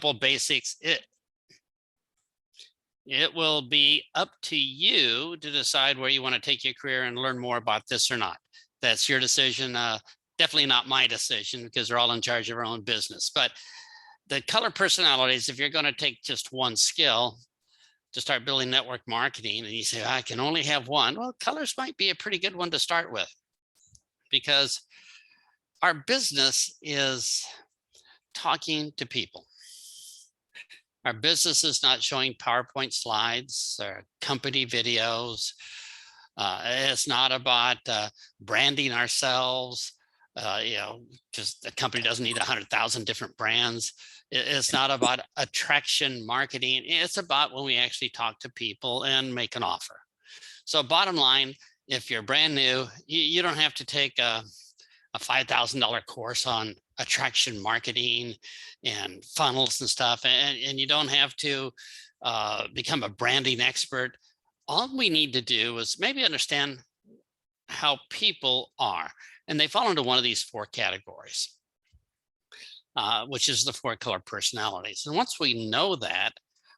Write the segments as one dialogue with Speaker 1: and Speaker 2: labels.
Speaker 1: couple of basics. It will be up to you to decide where you want to take your career and learn more about this or not. That's your decision. Definitely not my decision, because they're all in charge of their own business. But the color personalities, if you're going to take just one skill to start building network marketing, and you say, I can only have one, well, colors might be a pretty good one to start with, because our business is talking to people. Our business is not showing PowerPoint slides or company videos. It's not about branding ourselves. Because the company doesn't need 100,000 different brands. It's not about attraction marketing. It's about when we actually talk to people and make an offer. So bottom line, if you're brand new, you don't have to take a $5,000 course on attraction marketing and funnels and stuff. And you don't have to become a branding expert. All we need to do is maybe understand how people are. And they fall into one of these four categories, which is the 4 color personalities. And once we know that,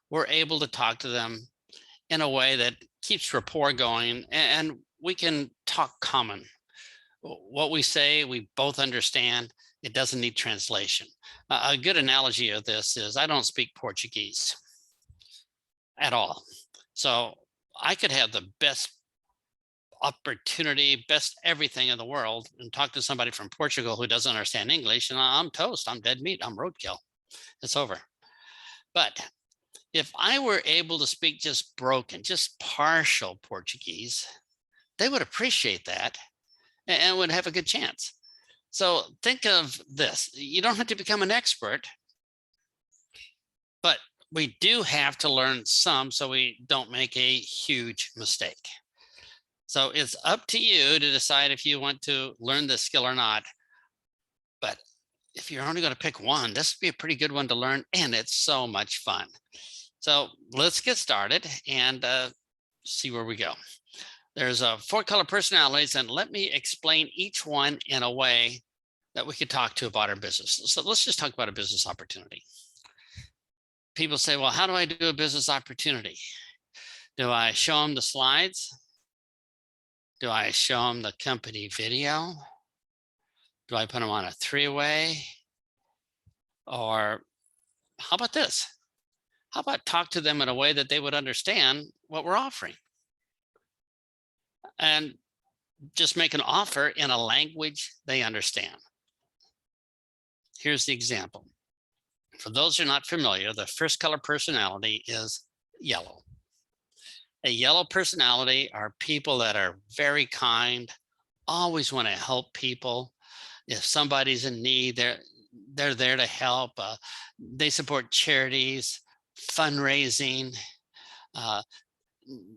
Speaker 1: we're able to talk to them in a way that keeps rapport going, and we can talk common. What we say, we both understand. It doesn't need translation. A good analogy of this is I don't speak Portuguese at all. So I could have the best opportunity, best everything in the world, and talk to somebody from Portugal who doesn't understand English, and I'm toast. I'm dead meat. I'm roadkill. It's over. But if I were able to speak just broken, just partial Portuguese, they would appreciate that and would have a good chance. So think of this. You don't have to become an expert, but we do have to learn some so we don't make a huge mistake. So it's up to you to decide if you want to learn this skill or not. But if you're only going to pick one, this would be a pretty good one to learn, and it's so much fun. So let's get started and see where we go. There's 4 color personalities, and let me explain each one in a way that we could talk to about our business. So let's just talk about a business opportunity. People say, well, how do I do a business opportunity? Do I show them the slides? Do I show them the company video? Do I put them on a 3-way? Or how about this? How about talk to them in a way that they would understand what we're offering? And just make an offer in a language they understand. Here's the example. For those who are not familiar, the first color personality is yellow. A yellow personality are people that are very kind, always want to help people. If somebody's in need, they're there to help. They support charities, fundraising.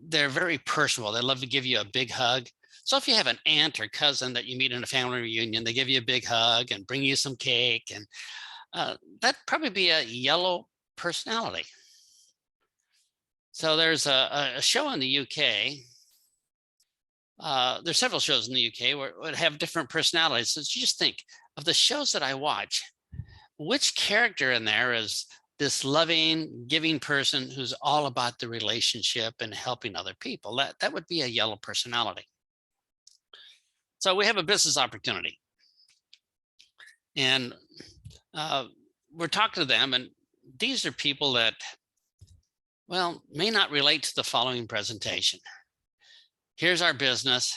Speaker 1: They're very personal. They love to give you a big hug. So if you have an aunt or cousin that you meet in a family reunion, they give you a big hug and bring you some cake. And that'd probably be a yellow personality. So there's a show in the UK. There's several shows in the UK where it have different personalities. So you just think of the shows that I watch, which character in there is this loving, giving person who's all about the relationship and helping other people? That would be a yellow personality. So we have a business opportunity. And we're talking to them, and these are people that, well, may not relate to the following presentation. Here's our business.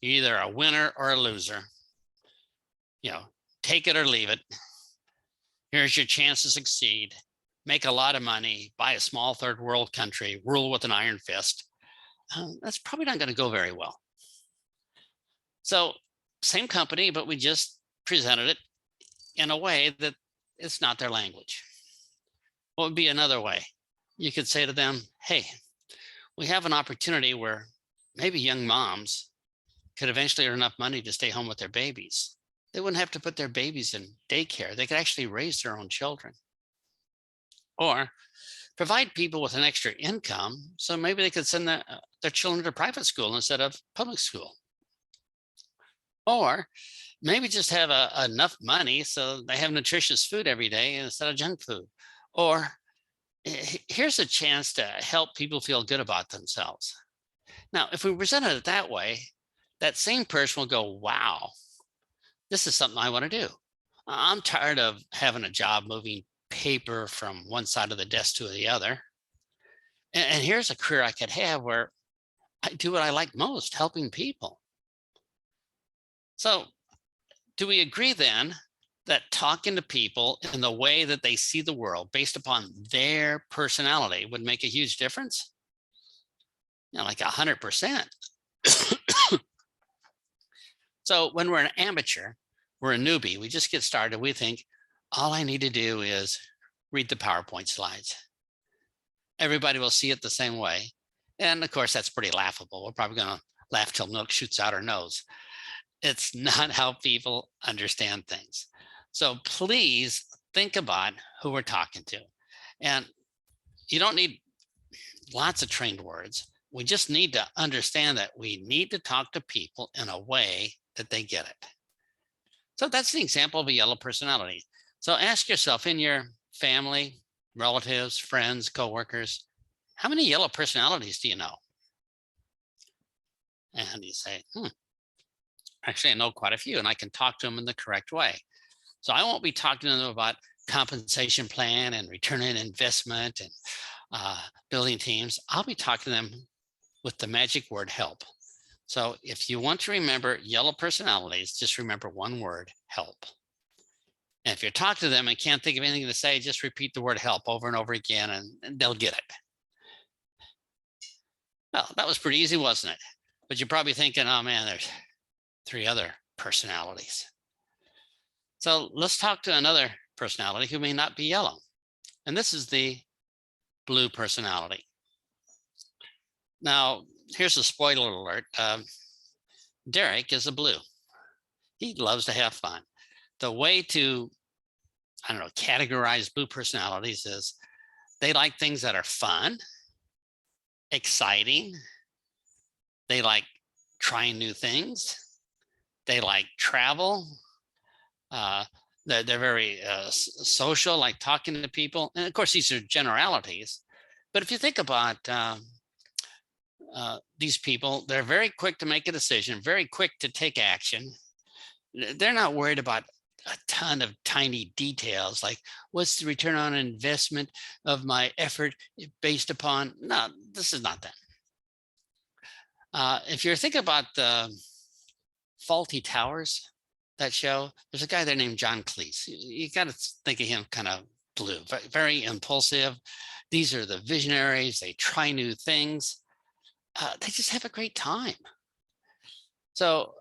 Speaker 1: You're either a winner or a loser. Take it or leave it. Here's your chance to succeed. Make a lot of money, buy a small third world country, rule with an iron fist. That's probably not going to go very well. So same company, but we just presented it in a way that it's not their language. What would be another way? You could say to them, hey, we have an opportunity where maybe young moms could eventually earn enough money to stay home with their babies. They wouldn't have to put their babies in daycare. They could actually raise their own children. Or provide people with an extra income, so maybe they could send their children to private school instead of public school. Or maybe just have enough money so they have nutritious food every day instead of junk food. Or here's a chance to help people feel good about themselves. Now, if we presented it that way, that same person will go, wow, this is something I want to do. I'm tired of having a job moving paper from one side of the desk to the other. And here's a career I could have where I do what I like most, helping people. So, do we agree then that talking to people in the way that they see the world based upon their personality would make a huge difference? Like 100%. So when we're an amateur, we're a newbie, we just get started, we think all I need to do is read the PowerPoint slides. Everybody will see it the same way. And of course, that's pretty laughable. We're probably going to laugh till milk shoots out our nose. It's not how people understand things. So please think about who we're talking to. And you don't need lots of trained words. We just need to understand that we need to talk to people in a way that they get it. So that's an example of a yellow personality. So ask yourself, in your family, relatives, friends, coworkers, how many yellow personalities do you know? And you say, actually, I know quite a few, and I can talk to them in the correct way. So I won't be talking to them about compensation plan and return on investment and building teams. I'll be talking to them with the magic word help. So if you want to remember yellow personalities, just remember one word, help. And if you're talking to them and can't think of anything to say, just repeat the word help over and over again, and they'll get it. Well, that was pretty easy, wasn't it? But you're probably thinking, oh man, there's 3 other personalities. So let's talk to another personality who may not be yellow. And this is the blue personality. Now, here's a spoiler alert. Derek is a blue. He loves to have fun. The way to, categorize blue personalities is they like things that are fun, exciting. They like trying new things. They like travel. They're very social, like talking to people. And of course, these are generalities. But if you think about these people, they're very quick to make a decision, very quick to take action. They're not worried about a ton of tiny details like what's the return on investment of my effort based upon. No, this is not that. If you're thinking about the Faulty Towers, that show, there's a guy there named John Cleese. You got to think of him kind of blue, very impulsive. These are the visionaries. They try new things. They just have a great time. So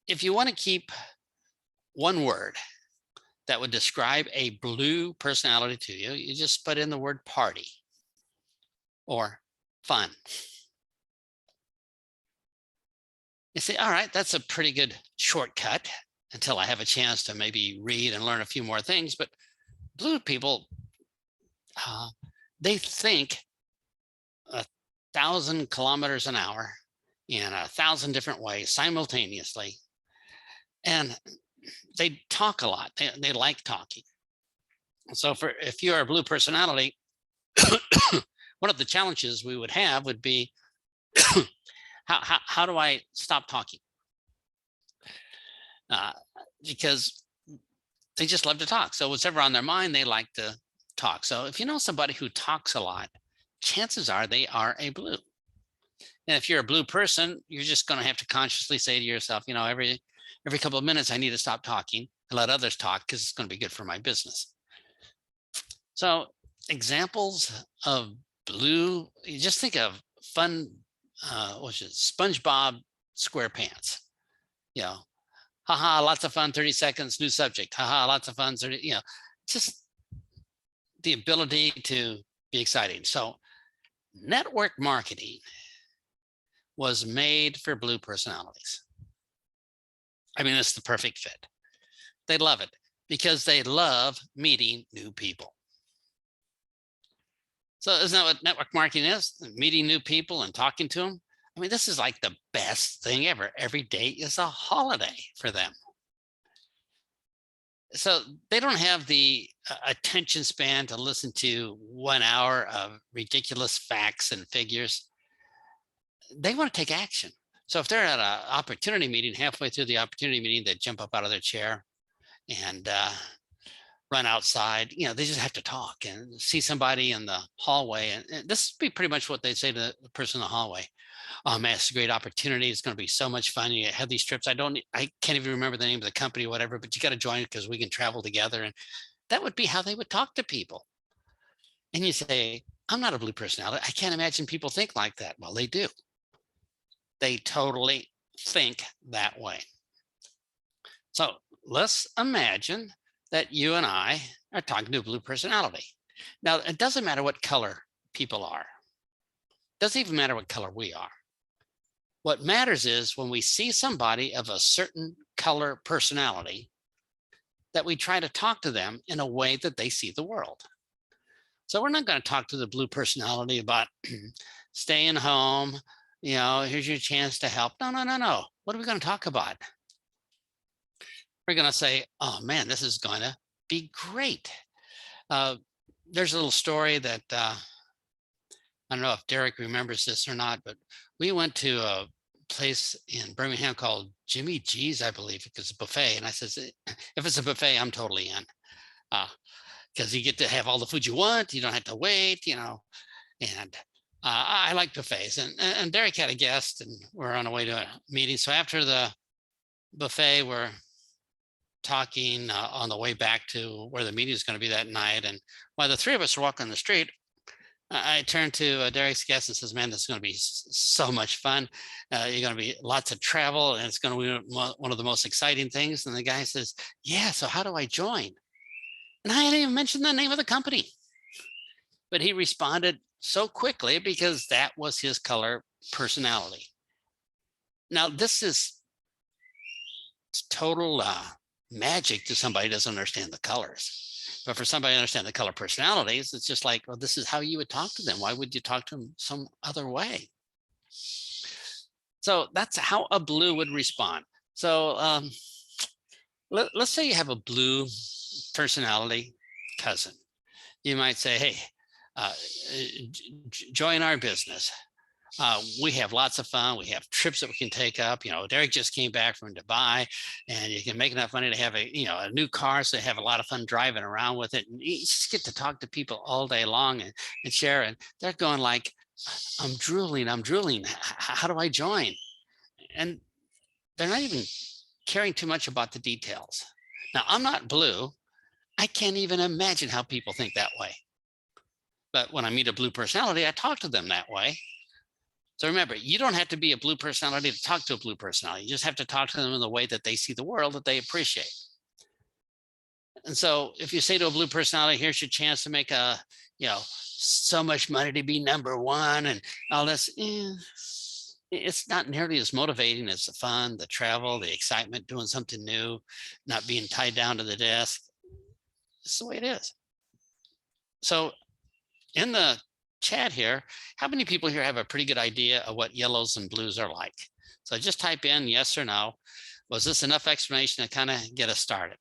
Speaker 1: if you want to keep one word that would describe a blue personality to you, you just put in the word party or fun. You say, all right, that's a pretty good shortcut until I have a chance to maybe read and learn a few more things. But blue people, they think 1,000 kilometers an hour in 1,000 different ways simultaneously. And they talk a lot. They like talking. So if you're a blue personality, one of the challenges we would have would be, how do I stop talking? Because they just love to talk. So whatever on their mind, they like to talk. So if you know somebody who talks a lot, chances are they are a blue. And if you're a blue person, you're just going to have to consciously say to yourself, every couple of minutes, I need to stop talking and let others talk because it's going to be good for my business. So examples of blue, you just think of fun, SpongeBob SquarePants. Haha, lots of fun, 30 seconds, new subject. Haha, lots of fun, 30, just the ability to be exciting. So network marketing was made for blue personalities. I mean, it's the perfect fit. They love it because they love meeting new people. So isn't that what network marketing is? Meeting new people and talking to them. I mean, this is like the best thing ever. Every day is a holiday for them. So they don't have the attention span to listen to 1 hour of ridiculous facts and figures. They want to take action. So if they're at an opportunity meeting, halfway through the opportunity meeting, they jump up out of their chair and run outside. They just have to talk and see somebody in the hallway. And this would be pretty much what they say to the person in the hallway. Oh man, it's a great opportunity. It's going to be so much fun. You have these trips. I can't even remember the name of the company or whatever, but you got to join because we can travel together. And that would be how they would talk to people. And you say, I'm not a blue personality. I can't imagine people think like that. Well, they do. They totally think that way. So let's imagine that you and I are talking to a blue personality. Now, it doesn't matter what color people are. It doesn't even matter what color we are. What matters is when we see somebody of a certain color personality, that we try to talk to them in a way that they see the world. So we're not going to talk to the blue personality about staying home. Here's your chance to help. No, no, no, no. What are we going to talk about? We're going to say, oh man, this is going to be great. There's a little story that I don't know if Derek remembers this or not, but we went to a place in Birmingham called Jimmy G's, I believe, because it's a buffet. And I says, if it's a buffet, I'm totally in. Because you get to have all the food you want. You don't have to wait, and I like buffets. And Derek had a guest and we're on our way to a meeting. So after the buffet, we're talking on the way back to where the meeting is going to be that night. And while the three of us are walking the street, I turned to Derek's guest and says, man, this is going to be so much fun. You're going to be lots of travel and it's going to be one of the most exciting things. And the guy says, yeah, so how do I join? And I hadn't even mentioned the name of the company. But he responded so quickly because that was his color personality. Now, this is total magic to somebody who doesn't understand the colors. But for somebody to understand the color personalities, it's just like, well, this is how you would talk to them. Why would you talk to them some other way? So that's how a blue would respond. So let's say you have a blue personality cousin. You might say, hey, join our business. We have lots of fun. We have trips that we can take up. Derek just came back from Dubai, and you can make enough money to have a new car, so they have a lot of fun driving around with it. And you just get to talk to people all day long and share. And they're going like, I'm drooling. How do I join? And they're not even caring too much about the details. Now, I'm not blue. I can't even imagine how people think that way. But when I meet a blue personality, I talk to them that way. So remember, you don't have to be a blue personality to talk to a blue personality. You just have to talk to them in the way that they see the world, that they appreciate. And so if you say to a blue personality, here's your chance to make so much money to be number one and all this, it's not nearly as motivating as the fun, the travel, the excitement, doing something new, not being tied down to the desk. It's the way it is. So in the chat here, how many people here have a pretty good idea of what yellows and blues are like? So just type in yes or no. Was this enough explanation to kind of get us started?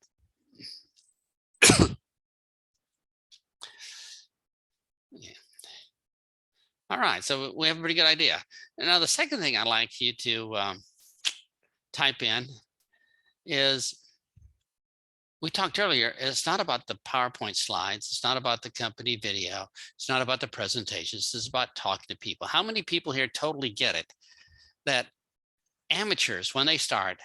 Speaker 1: Yeah. All right, so we have a pretty good idea. And now the second thing I'd like you to type in is, we talked earlier, it's not about the PowerPoint slides. It's not about the company video. It's not about the presentations. It's about talking to people. How many people here totally get it that amateurs, when they start,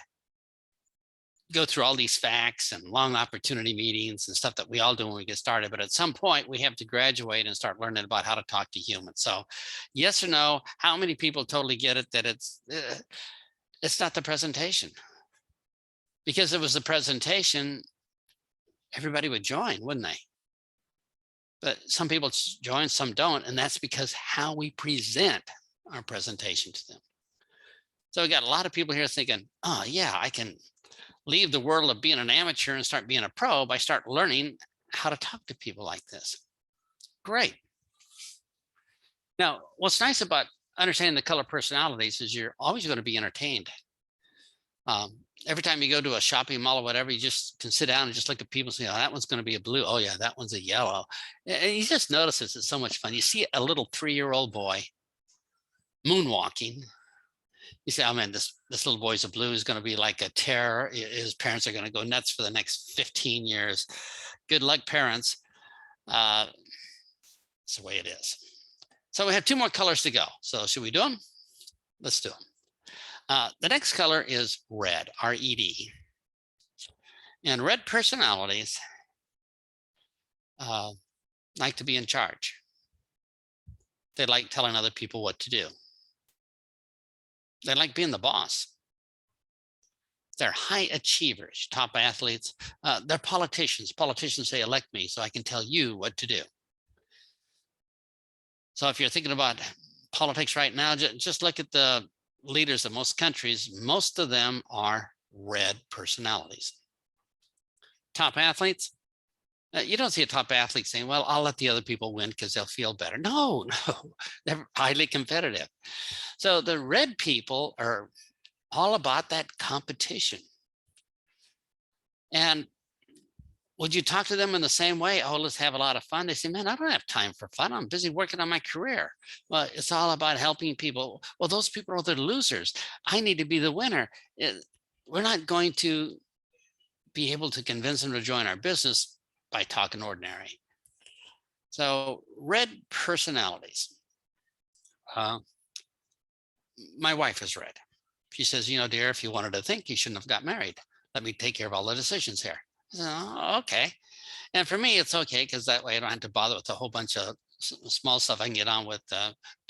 Speaker 1: go through all these facts and long opportunity meetings and stuff that we all do when we get started. But at some point, we have to graduate and start learning about how to talk to humans. So yes or no, how many people totally get it that it's not the presentation? Because if it was the presentation, everybody would join, wouldn't they? But some people join, some don't. And that's because how we present our presentation to them. So we got a lot of people here thinking, oh yeah, I can leave the world of being an amateur and start being a pro by start learning how to talk to people like this. Great. Now, what's nice about understanding the color personalities is you're always going to be entertained. every time you go to a shopping mall or whatever, you just can sit down and just look at people and say, oh, that one's going to be a blue. Oh yeah, that one's a yellow. And you just notice this. It's so much fun. You see a little 3-year-old boy moonwalking. You say, oh man, this little boy's a blue is going to be like a terror. His parents are going to go nuts for the next 15 years. Good luck, parents. It's the way it is. So we have 2 more colors to go. So should we do them? Let's do them. The next color is red, R-E-D. And red personalities like to be in charge. They like telling other people what to do. They like being the boss. They're high achievers, top athletes. They're politicians. Politicians say, elect me so I can tell you what to do. So if you're thinking about politics right now, just look at the leaders of most countries. Most of them are red personalities. Top athletes, you don't see a top athlete saying, well, I'll let the other people win because they'll feel better. No, they're highly competitive. So the red people are all about that competition. And would you talk to them in the same way? Oh, let's have a lot of fun. They say, man, I don't have time for fun. I'm busy working on my career. Well, it's all about helping people. Well, those people are the losers. I need to be the winner. We're not going to be able to convince them to join our business by talking ordinary. So red personalities. My wife is red. She says, you know, dear, if you wanted to think, you shouldn't have got married. Let me take care of all the decisions here. I said, oh, okay. And for me, it's okay, because that way I don't have to bother with a whole bunch of small stuff. I can get on with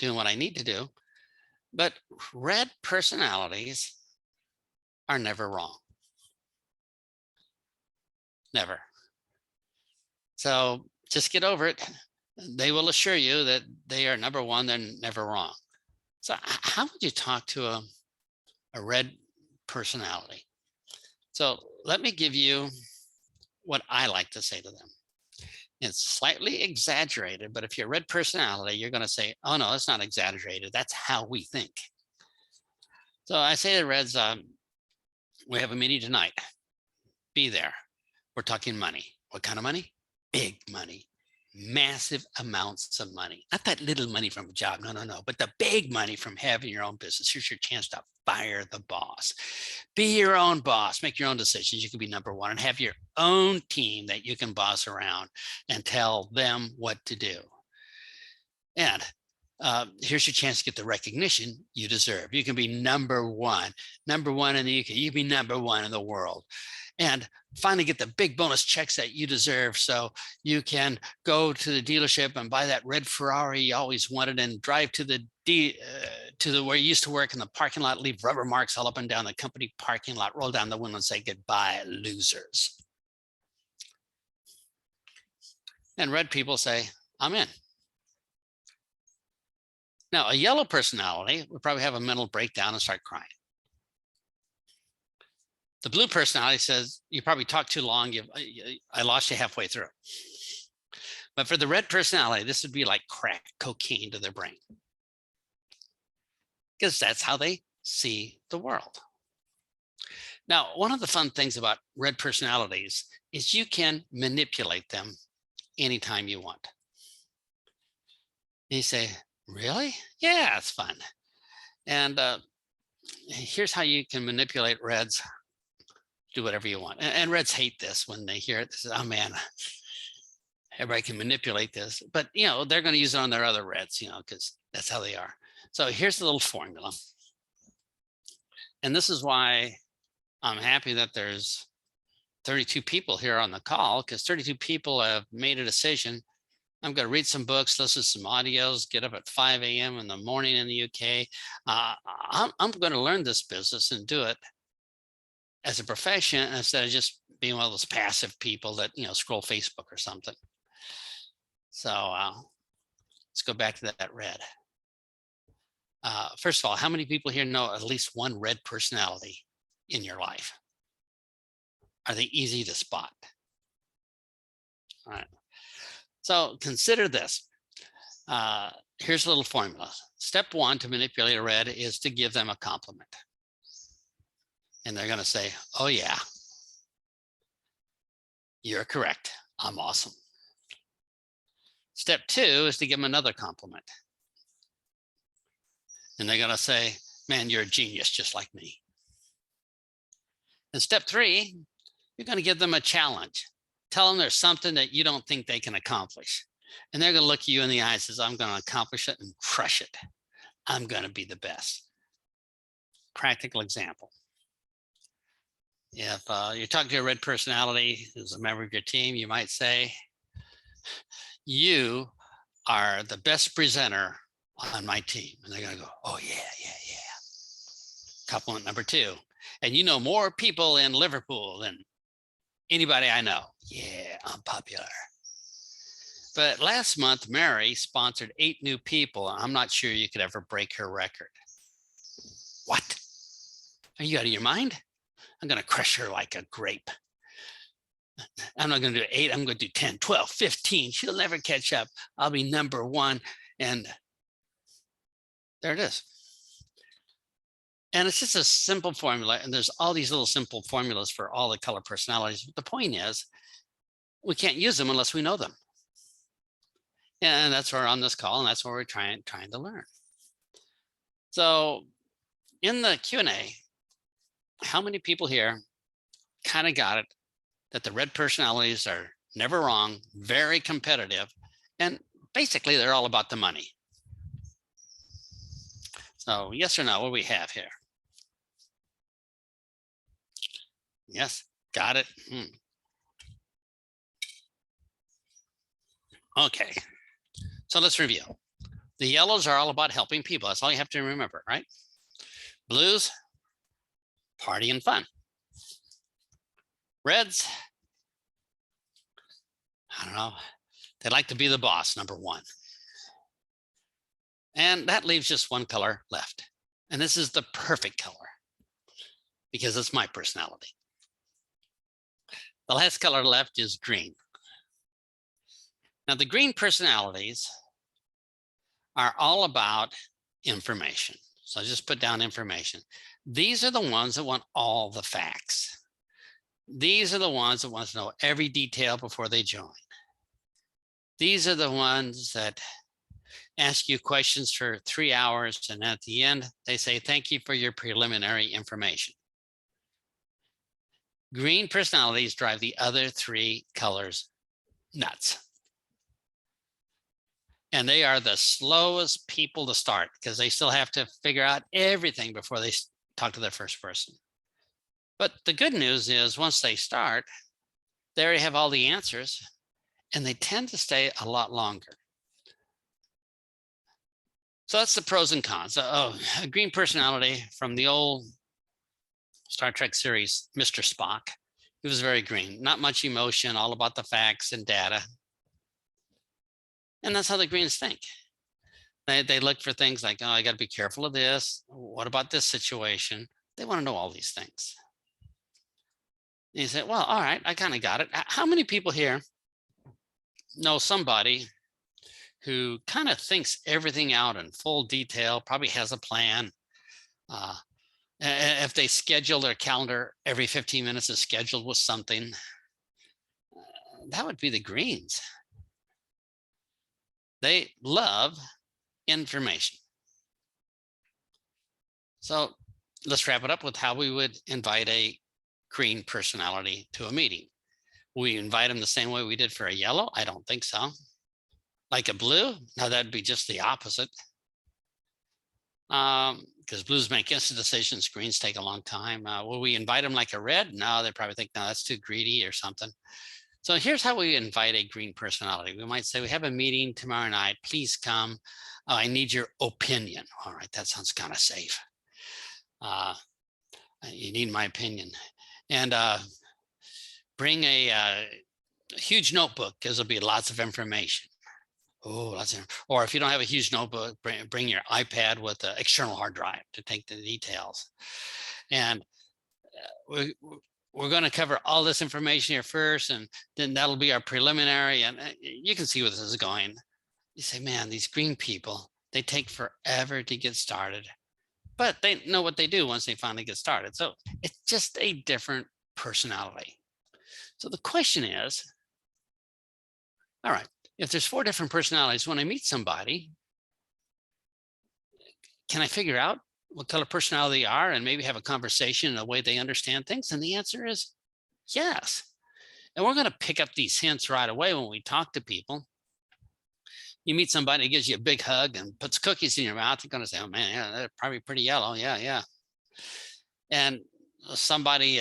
Speaker 1: doing what I need to do. But red personalities are never wrong. Never. So just get over it. They will assure you that they are number one, they're never wrong. So how would you talk to a red personality? So let me give you what I like to say to them. It's slightly exaggerated, but if you're a red personality, you're going to say, oh no, that's not exaggerated. That's how we think. So I say to the reds, we have a meeting tonight. Be there. We're talking money. What kind of money? Big money. Massive amounts of money. Not that little money from a job. No, but the big money from having your own business. Here's your chance to fire the boss. Be your own boss. Make your own decisions. You can be number one and have your own team that you can boss around and tell them what to do. And here's your chance to get the recognition you deserve. You can be number one in the UK. You can be number one in the world. And finally get the big bonus checks that you deserve, so you can go to the dealership and buy that red Ferrari you always wanted and drive to the where you used to work in the parking lot, leave rubber marks all up and down the company parking lot, roll down the window and say, goodbye, losers. And red people say, I'm in. Now, a yellow personality would probably have a mental breakdown and start crying. The blue personality says, you probably talked too long. I lost you halfway through. But for the red personality, this would be like crack cocaine to their brain, because that's how they see the world. Now, one of the fun things about red personalities is you can manipulate them anytime you want. And you say, really? Yeah, it's fun. And here's how you can manipulate reds. Do whatever you want. And reds hate this when they hear it. They say, oh man, everybody can manipulate this. But you know, they're going to use it on their other reds, you know, because that's how they are. So here's the little formula. And this is why I'm happy that there's 32 people here on the call, because 32 people have made a decision. I'm going to read some books, listen to some audios, get up at 5 a.m. in the morning in the UK. I'm going to learn this business and do it as a profession, instead of just being one of those passive people that, you know, scroll Facebook or something. So let's go back to that red. First of all, how many people here know at least one red personality in your life? Are they easy to spot? All right. So consider this. Here's a little formula. Step one to manipulate a red is to give them a compliment. And they're going to say, oh yeah, you're correct. I'm awesome. Step 2 is to give them another compliment. And they're going to say, man, you're a genius just like me. And step 3, you're going to give them a challenge. Tell them there's something that you don't think they can accomplish. And they're going to look you in the eye and says, I'm going to accomplish it and crush it. I'm going to be the best. Practical example. If you're talking to a red personality who's a member of your team, you might say, you are the best presenter on my team. And they're going to go, oh yeah, yeah, yeah. Compliment number 2. And you know more people in Liverpool than anybody I know. Yeah, I'm popular. But last month, Mary sponsored 8 new people. I'm not sure you could ever break her record. What? Are you out of your mind? I'm going to crush her like a grape. I'm not going to do 8. I'm going to do 10, 12, 15. She'll never catch up. I'll be number 1. And there it is. And it's just a simple formula. And there's all these little simple formulas for all the color personalities. But the point is, we can't use them unless we know them. And that's why we're on this call. And that's what we're trying to learn. So in the Q&A, how many people here kind of got it that the red personalities are never wrong, very competitive, and basically they're all about the money? So yes or no, what do we have here? Yes, got it. Okay, so let's review. The yellows are all about helping people. That's all you have to remember, right? Blues, party and fun. Reds, I don't know, they like to be the boss, number 1. And that leaves just one color left. And this is the perfect color because it's my personality. The last color left is green. Now, the green personalities are all about information. So just put down information. These are the ones that want all the facts. These are the ones that want to know every detail before they join. These are the ones that ask you questions for 3 hours, and at the end, they say, thank you for your preliminary information. Green personalities drive the other 3 colors nuts. And they are the slowest people to start because they still have to figure out everything before they talk to their first person. But the good news is once they start, they already have all the answers and they tend to stay a lot longer. So that's the pros and cons. A green personality from the old Star Trek series, Mr. Spock. He was very green, not much emotion, all about the facts and data. And that's how the greens think. They look for things like, oh, I got to be careful of this. What about this situation? They want to know all these things. And you say, well, all right, I kind of got it. How many people here know somebody who kind of thinks everything out in full detail, probably has a plan? If they schedule their calendar, every 15 minutes is scheduled with something, that would be the greens. They love information. So let's wrap it up with how we would invite a green personality to a meeting. We invite them the same way we did for a yellow? I don't think so. Like a blue? No, that'd be just the opposite. Because blues make instant decisions, greens take a long time. Will we invite them like a red? No, they probably think, no, that's too greedy or something. So here's how we invite a green personality. We might say, we have a meeting tomorrow night. Please come. I need your opinion. All right, that sounds kind of safe. You need my opinion. And bring a huge notebook because there'll be lots of information. Oh, that's, or if you don't have a huge notebook, bring your iPad with an external hard drive to take the details. And we're going to cover all this information here first, and then that'll be our preliminary. And you can see where this is going. You say, man, these green people, they take forever to get started. but they know what they do once they finally get started. So it's just a different personality. So the question is, all right, if there's 4 different personalities, when I meet somebody, can I figure out what color personality they are and maybe have a conversation in a way they understand things? And the answer is yes. And we're going to pick up these hints right away when we talk to people. You meet somebody who gives you a big hug and puts cookies in your mouth, you're going to say, oh man, yeah, they're probably pretty yellow. Yeah, yeah. And somebody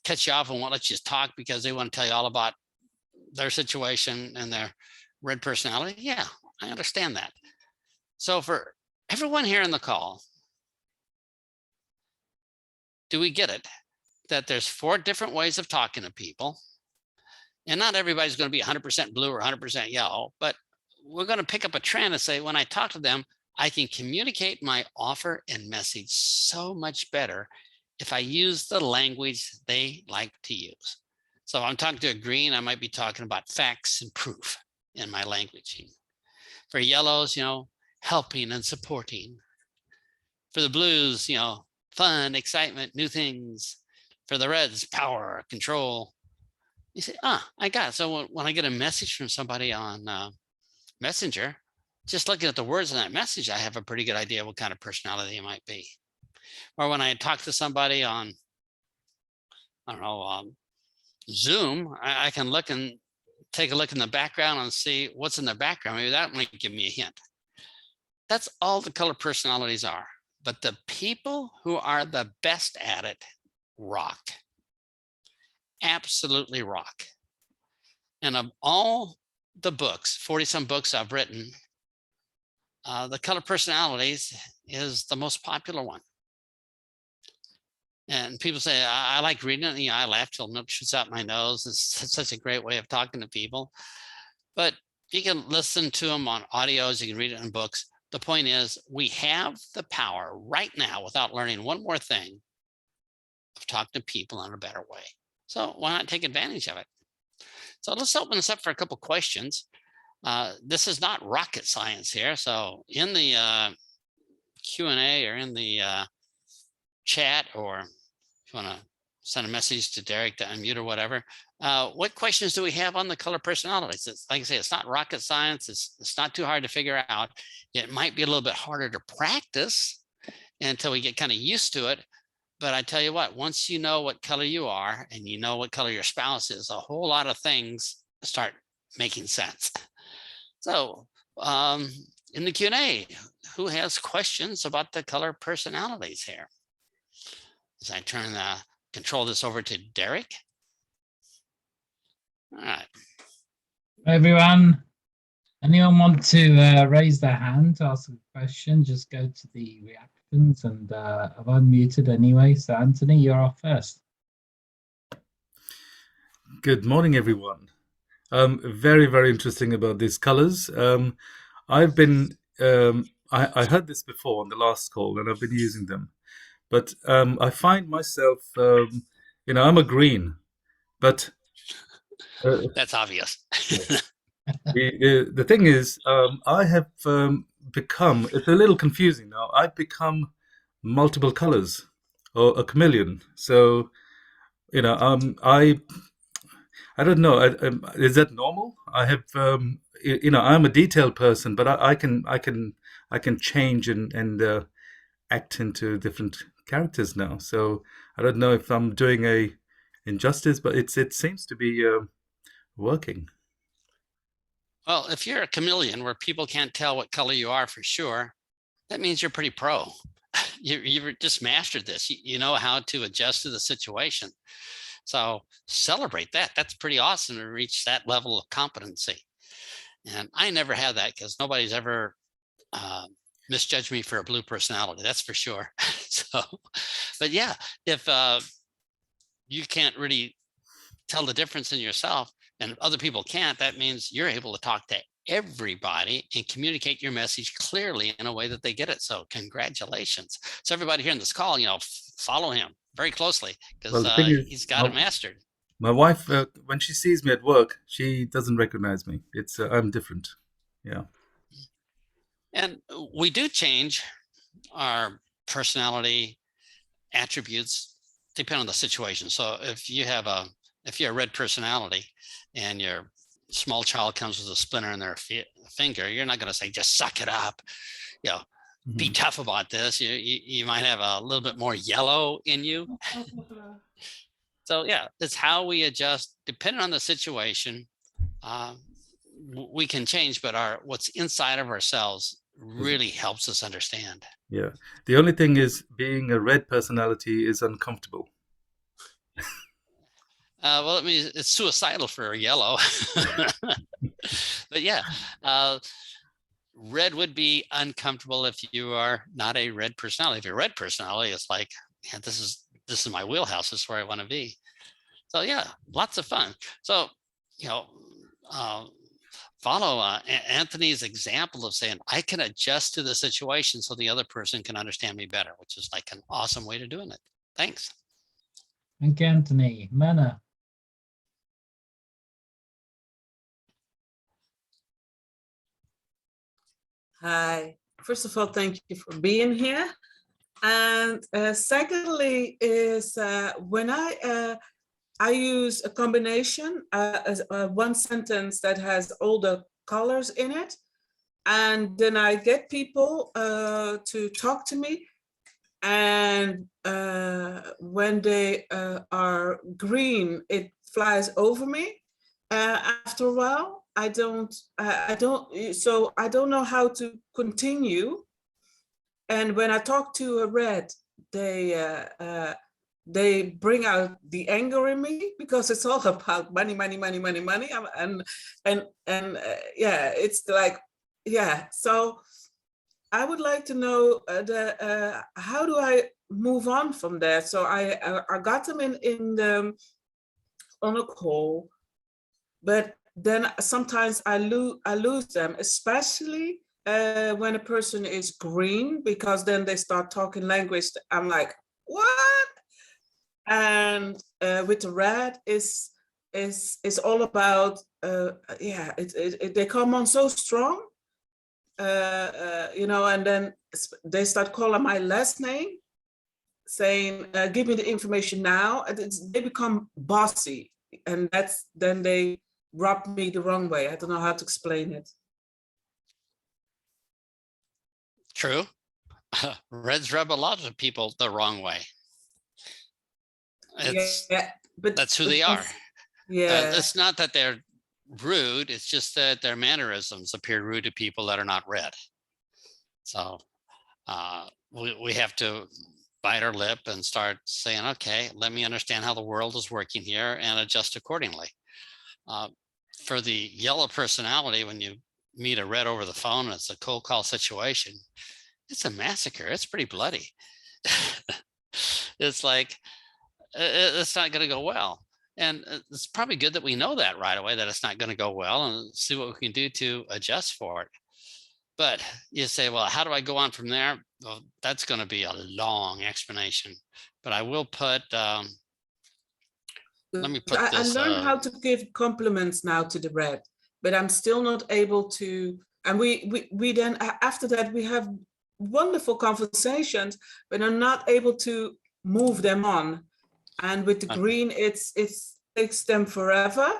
Speaker 1: cuts you off and won't let you talk because they want to tell you all about their situation and their red personality. Yeah, I understand that. So for everyone here in the call, do we get it that there's 4 different ways of talking to people? And not everybody's going to be 100% blue or 100% yellow, but we're going to pick up a trend and say, when I talk to them, I can communicate my offer and message so much better if I use the language they like to use. So if I'm talking to a green, I might be talking about facts and proof in my languaging. For yellows, helping and supporting. For the blues, fun, excitement, new things. For the reds, power, control. You say, I got it. So when I get a message from somebody on Messenger, just looking at the words in that message, I have a pretty good idea what kind of personality it might be. Or when I talk to somebody on, I don't know, Zoom, I can look and take a look in the background and see what's in the background. Maybe that might give me a hint. That's all the color personalities are. But the people who are the best at it rock. Absolutely rock. And of all the books, 40 some books I've written, the color personalities is the most popular one. And people say, I like reading it. I laugh till milk shoots out my nose. It's such a great way of talking to people. But you can listen to them on audios. You can read it in books. The point is, we have the power right now, without learning one more thing, of talking to people in a better way. So why not take advantage of it? So let's open this up for a couple questions. This is not rocket science here. So in the Q&A or in the chat, or if you want to send a message to Derek to unmute or whatever, what questions do we have on the color personalities? It's, like I say, it's not rocket science. It's not too hard to figure out. It might be a little bit harder to practice until we get kind of used to it. But I tell you what, once you know what color you are and you know what color your spouse is, a whole lot of things start making sense. So in the Q&A, who has questions about the color personalities here? As I control this over to Derek. All right.
Speaker 2: Everyone, anyone want to raise their hand to ask a question? Just go to the reactions, and I've unmuted anyway. So Anthony, you're off first.
Speaker 3: Good morning, everyone. Very, very interesting about these colors. I've been, I heard this before on the last call, and I've been using them. But I find myself, I'm a green, but
Speaker 1: that's obvious.
Speaker 3: the thing is, I have become, it's a little confusing now. I've become multiple colors, or a chameleon. So, I don't know. Is that normal? I have, I'm a detailed person, but I can change and act into different characters now. So I don't know if I'm doing a injustice, but it seems to be working.
Speaker 1: Well, if you're a chameleon where people can't tell what color you are for sure, that means you're pretty pro. You've just mastered this. You know how to adjust to the situation. So celebrate that. That's pretty awesome to reach that level of competency. And I never had that because nobody's ever misjudged me for a blue personality. That's for sure. So, but yeah, if you can't really tell the difference in yourself and other people can't, that means you're able to talk to everybody and communicate your message clearly in a way that they get it. So congratulations. So everybody here in this call, follow him very closely because he's got it mastered.
Speaker 3: My wife, when she sees me at work, she doesn't recognize me. It's I'm different. Yeah.
Speaker 1: And we do change our personality attributes depend on the situation. So if you're a red personality and your small child comes with a splinter in their finger, you're not going to say, just suck it up, you know, be tough about this. You might have a little bit more yellow in you. So yeah, it's how we adjust depending on the situation. We can change, but what's inside of ourselves really helps us understand.
Speaker 3: Yeah. The only thing is, being a red personality is uncomfortable.
Speaker 1: Well, I mean, it's suicidal for a yellow. But yeah, red would be uncomfortable if you are not a red personality. If you're a red personality, it's like, yeah, this is my wheelhouse. This is where I want to be. So yeah, lots of fun. So, you know, follow Anthony's example of saying, I can adjust to the situation so the other person can understand me better, which is like an awesome way to doing it. Thanks.
Speaker 2: Thank you, Anthony. Myrna.
Speaker 4: Hi. First of all, thank you for being here. And secondly is when I use a combination, one sentence that has all the colors in it. And then I get people to talk to me. And when they are green, it flies over me. After a while, I don't know how to continue. And when I talk to a red, they bring out the anger in me, because it's all about money, money, money, money, money, and yeah, it's like, yeah. So I would like to know how do I move on from there? So I got them on a call, but then sometimes I lose them, especially when a person is green, because then they start talking language. I'm like, what? And with the red is all about yeah. They come on so strong, you know, and then they start calling my last name, saying, "Give me the information now." And they become bossy, and then they rub me the wrong way. I don't know how to explain it.
Speaker 1: True. Reds rub a lot of people the wrong way. But that's who they are.
Speaker 4: Yeah.
Speaker 1: It's not that they're rude. It's just that their mannerisms appear rude to people that are not red. So we have to bite our lip and start saying, okay, let me understand how the world is working here and adjust accordingly. For the yellow personality, when you meet a red over the phone and it's a cold call situation, it's a massacre. It's pretty bloody. It's like, it's not going to go well. And it's probably good that we know that right away, that it's not going to go well, and see what we can do to adjust for it. But you say, well, how do I go on from there? Well, that's going to be a long explanation, but I will put, let me put this.
Speaker 4: I learned how to give compliments now to the red, but I'm still not able to. And we then, after that, we have wonderful conversations, but I'm not able to move them on. And with the green, it takes them forever,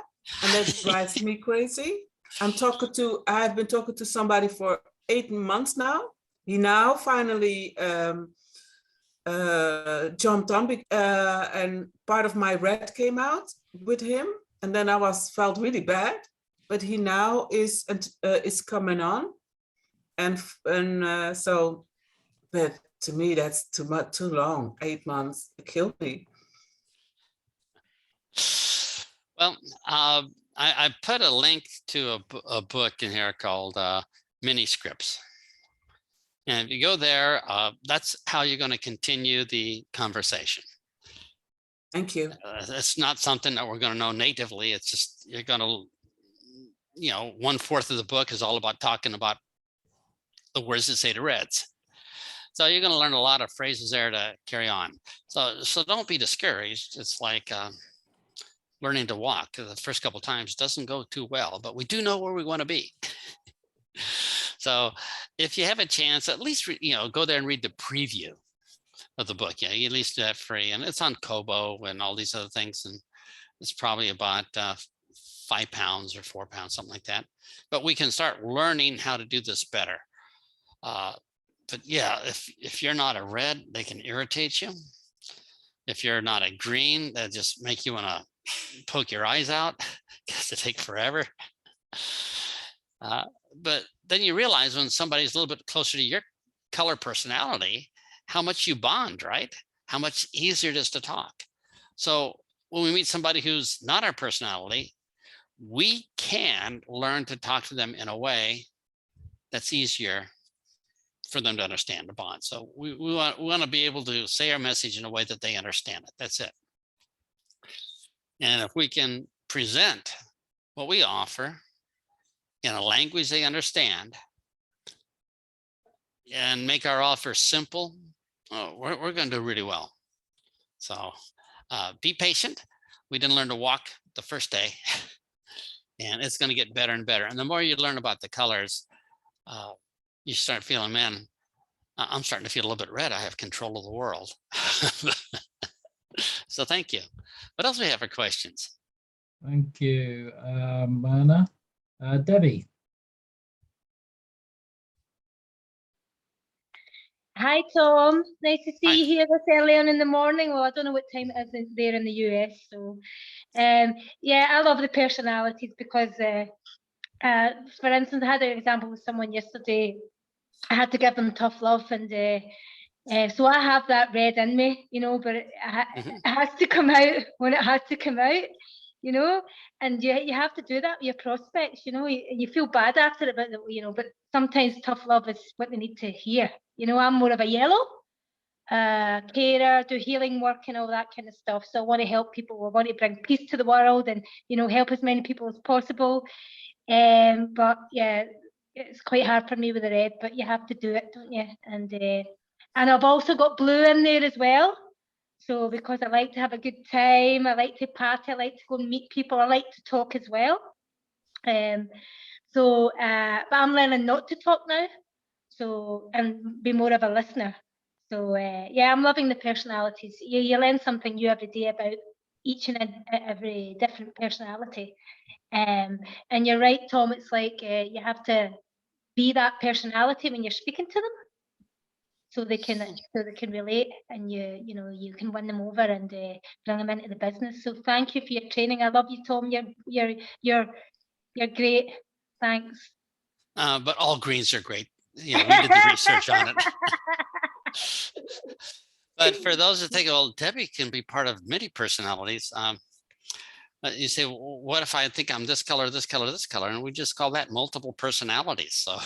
Speaker 4: and that drives me crazy. I've been talking to somebody for 8 months now. He now finally jumped on, and part of my red came out with him, and then I felt really bad. But he now is coming on, and so, but to me that's too long. 8 months, it killed me.
Speaker 1: Well, I put a link to a book in here called Mini Scripts. And if you go there, that's how you're going to continue the conversation.
Speaker 4: Thank you.
Speaker 1: It's not something that we're going to know natively. It's just, you're going to, you know, 1/4 of the book is all about talking about the words that say to reds. So you're going to learn a lot of phrases there to carry on. So don't be discouraged. It's like learning to walk. The first couple of times doesn't go too well, but we do know where we want to be. So if you have a chance, at least, you know, go there and read the preview of the book. Yeah, you at least do that free, and it's on Kobo and all these other things, and it's probably about 5 pounds or 4 pounds, something like that. But we can start learning how to do this better. But yeah, if you're not a red, they can irritate you. If you're not a green, that just make you want to poke your eyes out because they take forever. But then you realize when somebody's a little bit closer to your color personality, how much you bond, right? How much easier it is to talk. So when we meet somebody who's not our personality, we can learn to talk to them in a way that's easier for them to understand the bond. So we want to be able to say our message in a way that they understand it. That's it. And if we can present what we offer in a language they understand and make our offer simple, we're going to do really well. So be patient. We didn't learn to walk the first day, and it's going to get better and better. And the more you learn about the colors, you start feeling, man, I'm starting to feel a little bit red. I have control of the world. So thank you. What else do we have for questions?
Speaker 2: Thank you, Myrna. Debbie.
Speaker 5: Hi, Tom. Nice to see
Speaker 1: Hi.
Speaker 5: you here this early on in the morning. Well, I don't know what time it is there in the US. So, yeah, I love the personalities because, for instance, I had an example with someone yesterday. I had to give them tough love, and so I have that red in me, you know, but it has to come out when it has to come out, you know, and you have to do that with your prospects, you know. You feel bad after it, but you know, but sometimes tough love is what they need to hear. You know, I'm more of a yellow carer, do healing work and all that kind of stuff. So I want to help people. I want to bring peace to the world and, you know, help as many people as possible. But yeah, it's quite hard for me with the red, but you have to do it, don't you? And I've also got blue in there as well. So because I like to have a good time, I like to party, I like to go and meet people, I like to talk as well. But I'm learning not to talk now. So, and be more of a listener. So yeah, I'm loving the personalities. You learn something new every day about each and every different personality. And you're right, Tom, it's like you have to be that personality when you're speaking to them, so they can relate, and you know you can win them over and bring them into the business. So thank you for your training. I love you, Tom. You're great. Thanks.
Speaker 1: But all greens are great. You know, we did the research on it. But for those that think, well, Debbie can be part of many personalities. You say, well, what if I think I'm this color, this color, this color? And we just call that multiple personalities. So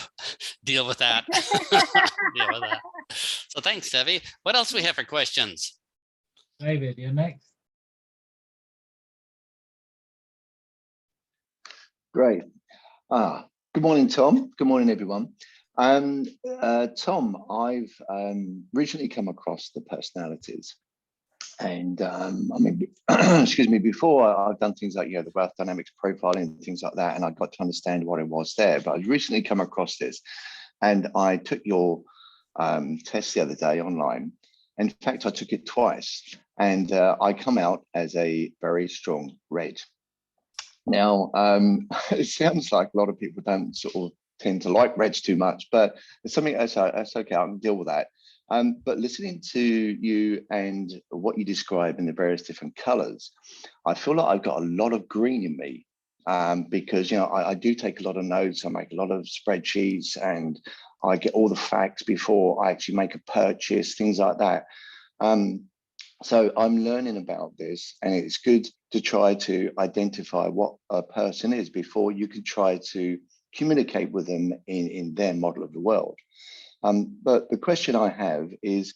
Speaker 1: deal with that. Deal with that. So thanks, Debbie. What else do we have for questions?
Speaker 2: David, you're next.
Speaker 6: Great. Good morning, Tom. Good morning, everyone. Tom, I've recently come across the personalities, and I mean, excuse me, before I've done things like, you know, the wealth dynamics profiling, things like that, and I got to understand what it was there. But I recently come across this, and I took your test the other day online. In fact, I took it twice, and I come out as a very strong red. Now, it sounds like a lot of people don't sort of tend to like reds too much, but it's something that's okay. I can deal with that. But listening to you and what you describe in the various different colors, I feel like I've got a lot of green in me, because, you know, I do take a lot of notes. I make a lot of spreadsheets, and I get all the facts before I actually make a purchase, things like that. So I'm learning about this, and it's good to try to identify what a person is before you can try to communicate with them in their model of the world. But the question I have is,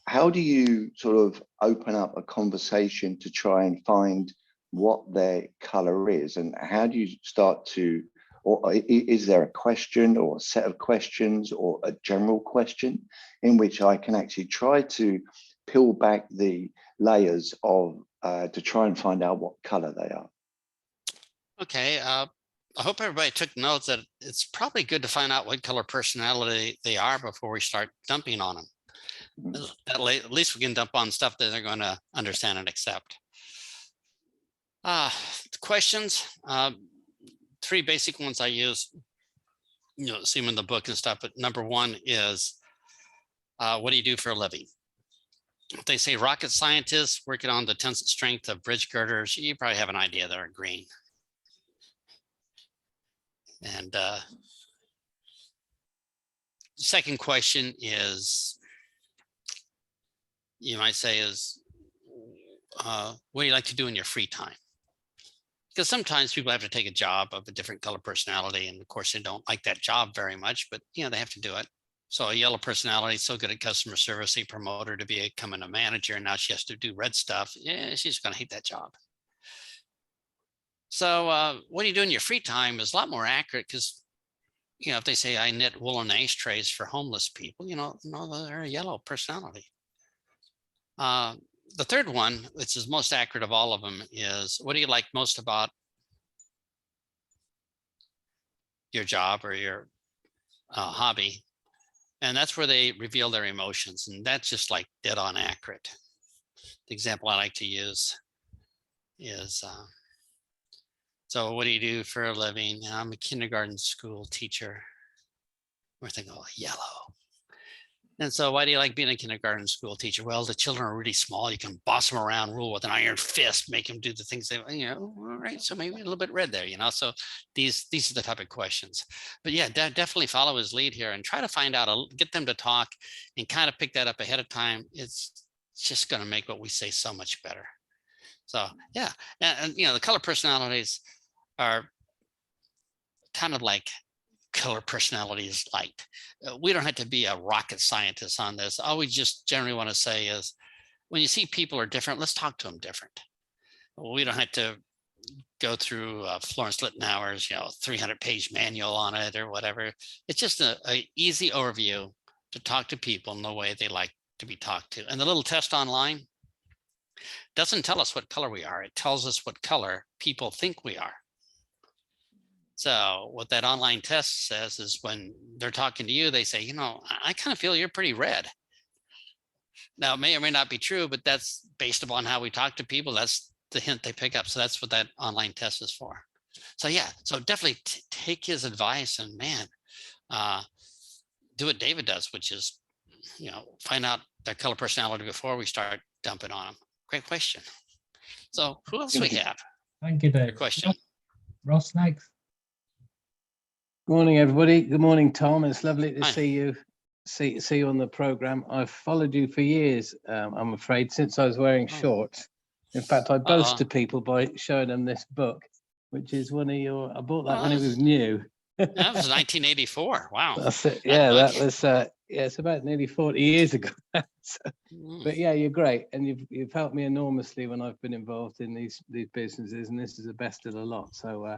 Speaker 6: how do you sort of open up a conversation to try and find what their color is, and how do you start to, or is there a question or a set of questions or a general question in which I can actually try to peel back the layers of to try and find out what color they are?
Speaker 1: Okay. I hope everybody took notes that it's probably good to find out what color personality they are before we start dumping on them. At least we can dump on stuff that they're going to understand and accept. Questions. 3 basic ones I use, see them in the book and stuff. But number 1 is, what do you do for a living? If they say rocket scientists working on the tensile strength of bridge girders, you probably have an idea they're green. And second question is, you might say is, what do you like to do in your free time? Because sometimes people have to take a job of a different color personality, and of course they don't like that job very much, but they have to do it. So a yellow personality is so good at customer service, they promote her to becoming a manager, and now she has to do red stuff. Yeah, she's going to hate that job. So what do you do in your free time is a lot more accurate, because if they say I knit woolen ashtrays for homeless people, no, they're a yellow personality. The third one, which is most accurate of all of them, is what do you like most about your job or your hobby? And that's where they reveal their emotions. And that's just like dead on accurate. The example I like to use is, so what do you do for a living? I'm a kindergarten school teacher. We're thinking, oh, yellow. And so why do you like being a kindergarten school teacher? Well, the children are really small. You can boss them around, rule with an iron fist, make them do the things they, all right. So maybe a little bit red there, So these are the type of questions. But yeah, definitely follow his lead here and try to find out, get them to talk and kind of pick that up ahead of time. It's just going to make what we say so much better. So yeah, and the color personalities are kind of like color personalities light. We don't have to be a rocket scientist on this. All we just generally want to say is, when you see people are different, let's talk to them different. We don't have to go through Florence Littenauer's 300-page manual on it or whatever. It's just a easy overview to talk to people in the way they like to be talked to. And the little test online doesn't tell us what color we are. It tells us what color people think we are. So what that online test says is, when they're talking to you, they say, I kind of feel you're pretty red. Now, it may or may not be true, but that's based upon how we talk to people. That's the hint they pick up. So that's what that online test is for. So yeah, so definitely take his advice and do what David does, which is, find out their color personality before we start dumping on them. Great question. So who else do we have?
Speaker 2: Thank you, David.
Speaker 1: Question.
Speaker 2: Ross next.
Speaker 7: Good morning, everybody. Good morning, Tom. It's lovely to
Speaker 1: Hi.
Speaker 7: see you. See you on the program. I've followed you for years. I'm afraid, since I was wearing shorts. In fact, I boast to people by showing them this book, which is one of your. I bought that when it was new.
Speaker 1: That was 1984. Wow.
Speaker 7: That's it. Yeah, that was. It's about nearly 40 years ago. But yeah, you're great, and you've helped me enormously when I've been involved in these businesses, and this is the best of the lot. So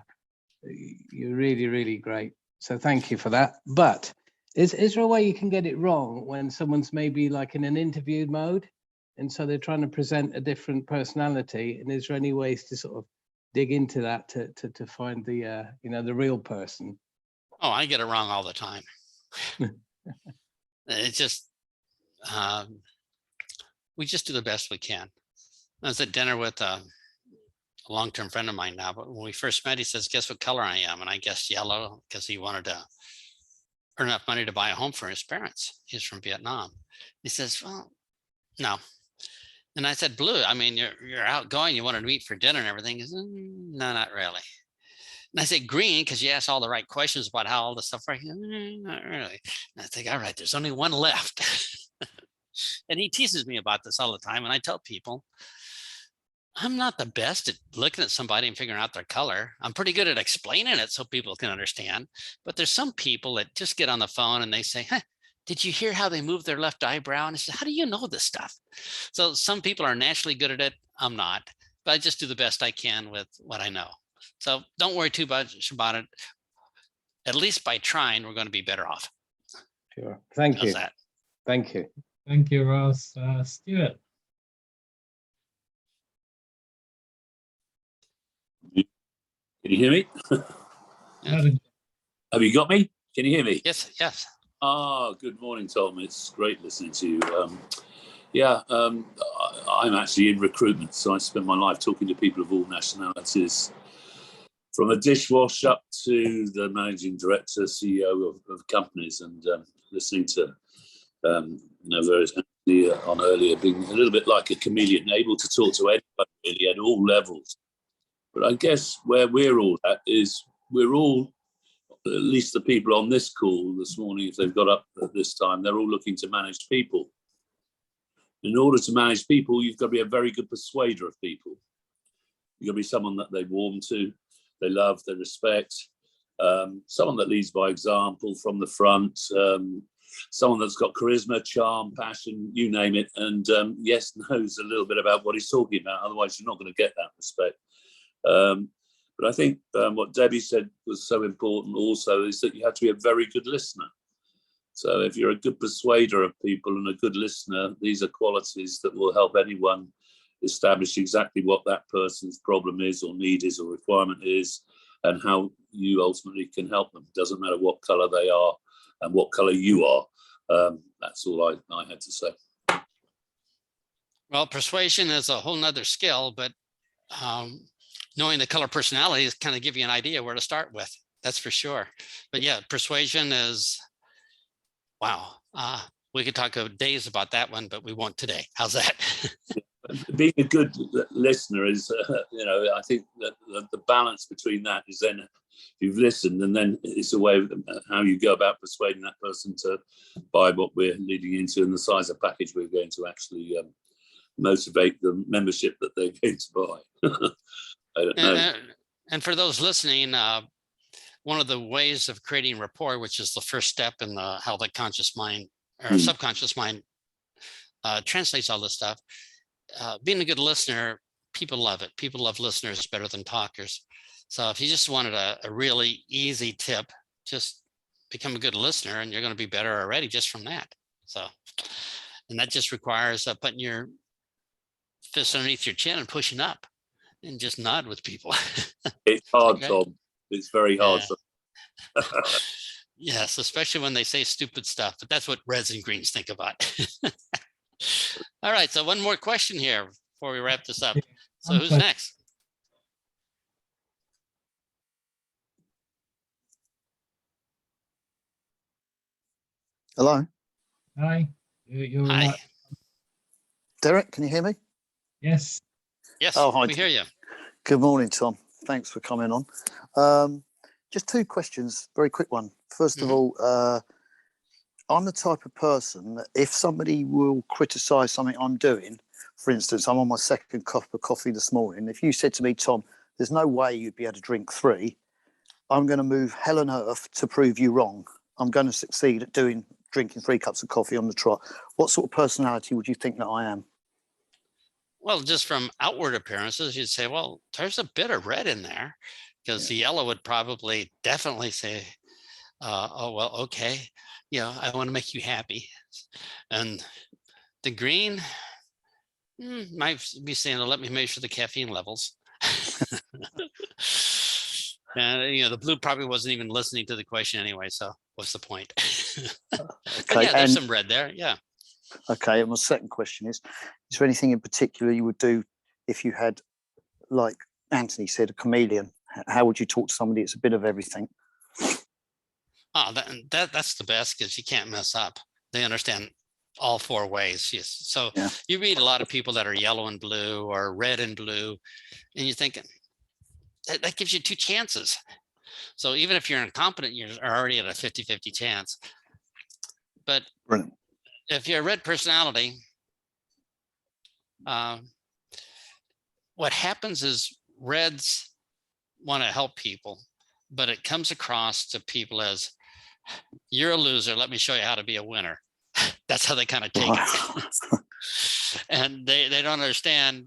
Speaker 7: you're really, really great. So thank you for that. But is there a way you can get it wrong when someone's maybe like in an interview mode, and so they're trying to present a different personality? And is there any ways to sort of dig into that to find the the real person?
Speaker 1: Oh, I get it wrong all the time. It's just we just do the best we can. I was at dinner with a long-term friend of mine now, but when we first met, he says, guess what color I am? And I guessed yellow, because he wanted to earn enough money to buy a home for his parents. He's from Vietnam. He says, well, no. And I said, blue. I mean, you're outgoing, you wanted to meet for dinner and everything. He said, no, not really. And I said, green, because you asked all the right questions about how all the stuff works. Not really. And I think, all right, there's only one left. And he teases me about this all the time. And I tell people, I'm not the best at looking at somebody and figuring out their color. I'm pretty good at explaining it so people can understand. But there's some people that just get on the phone and they say, did you hear how they move their left eyebrow? And I said, how do you know this stuff? So some people are naturally good at it. I'm not, but I just do the best I can with what I know. So don't worry too much about it. At least by trying, we're going to be better off.
Speaker 7: Sure. Thank you.
Speaker 1: That?
Speaker 7: Thank you.
Speaker 2: Thank you, Ross. Stuart.
Speaker 8: Can you hear me?
Speaker 1: Yeah.
Speaker 8: Have you got me? Can you hear me?
Speaker 1: Yes, yes.
Speaker 8: Good morning, Tom. It's great listening to you. I'm actually in recruitment, so I spend my life talking to people of all nationalities, from a dishwasher up to the managing director, CEO of companies, and listening to various on earlier, being a little bit like a chameleon, able to talk to anybody really at all levels. But I guess where we're all at is we're all, at least the people on this call this morning, if they've got up at this time, they're all looking to manage people. In order to manage people, you've got to be a very good persuader of people. You've got to be someone that they warm to, they love, they respect, someone that leads by example from the front, someone that's got charisma, charm, passion, you name it, and yes, knows a little bit about what he's talking about. Otherwise, you're not going to get that respect. But I think what Debbie said was so important also is that you have to be a very good listener. So if you're a good persuader of people and a good listener, these are qualities that will help anyone establish exactly what that person's problem is or need is or requirement is, and how you ultimately can help them. It doesn't matter what colour they are and what colour you are. That's all I had to say.
Speaker 1: Well, persuasion is a whole nother skill, but knowing the color personality is kind of give you an idea where to start with. That's for sure. But yeah, persuasion is, wow. We could talk days about that one, but we won't today. How's that?
Speaker 8: Being a good listener is, I think that the balance between that is then you've listened, and then it's a way of how you go about persuading that person to buy what we're leading into and the size of package we're going to actually motivate the membership that they're going to buy. I don't know.
Speaker 1: And for those listening, one of the ways of creating rapport, which is the first step in how the conscious mind or subconscious mind translates all this stuff, being a good listener, people love it. People love listeners better than talkers. So if you just wanted a really easy tip, just become a good listener and you're going to be better already just from that. So, and that just requires putting your fist underneath your chin and pushing up and just nod with people.
Speaker 8: It's hard,
Speaker 1: Okay.
Speaker 8: Tom. It's very hard.
Speaker 1: Yeah. Yes, especially when they say stupid stuff, but that's what reds and greens think about. All right, so one more question here before we wrap this up. So who's next?
Speaker 9: Hello.
Speaker 2: Hi. You're
Speaker 1: Hi.
Speaker 2: right.
Speaker 9: Derek, can you hear me?
Speaker 2: Yes.
Speaker 1: Yes,
Speaker 9: Oh, hi.
Speaker 1: we hear you.
Speaker 9: Good morning, Tom. Thanks for coming on. Just two questions, very quick one. First of all, I'm the type of person that if somebody will criticise something I'm doing, for instance, I'm on my second cup of coffee this morning. If you said to me, Tom, there's no way you'd be able to drink 3, I'm going to move hell and earth to prove you wrong. I'm going to succeed at drinking 3 cups of coffee on the trot. What sort of personality would you think that I am?
Speaker 1: Well, just from outward appearances, you'd say, well, there's a bit of red in there, because the yellow would probably definitely say, oh, well, okay, I want to make you happy. And the green might be saying, let me measure the caffeine levels. And, the blue probably wasn't even listening to the question anyway, so what's the point? But yeah, there's some red there, yeah.
Speaker 9: Okay, and my second question is there anything in particular you would do if you had, like Anthony said, a chameleon? How would you talk to somebody that's a bit of everything?
Speaker 1: Oh, that's the best, because you can't mess up. They understand all 4 ways. Yes. So you read a lot of people that are yellow and blue or red and blue, and you're thinking that gives you 2 chances. So even if you're incompetent, you're already at a 50-50 chance. But
Speaker 9: Brilliant.
Speaker 1: If you're a red personality, what happens is reds want to help people, but it comes across to people as, you're a loser, let me show you how to be a winner. That's how they kind of take it. And they don't understand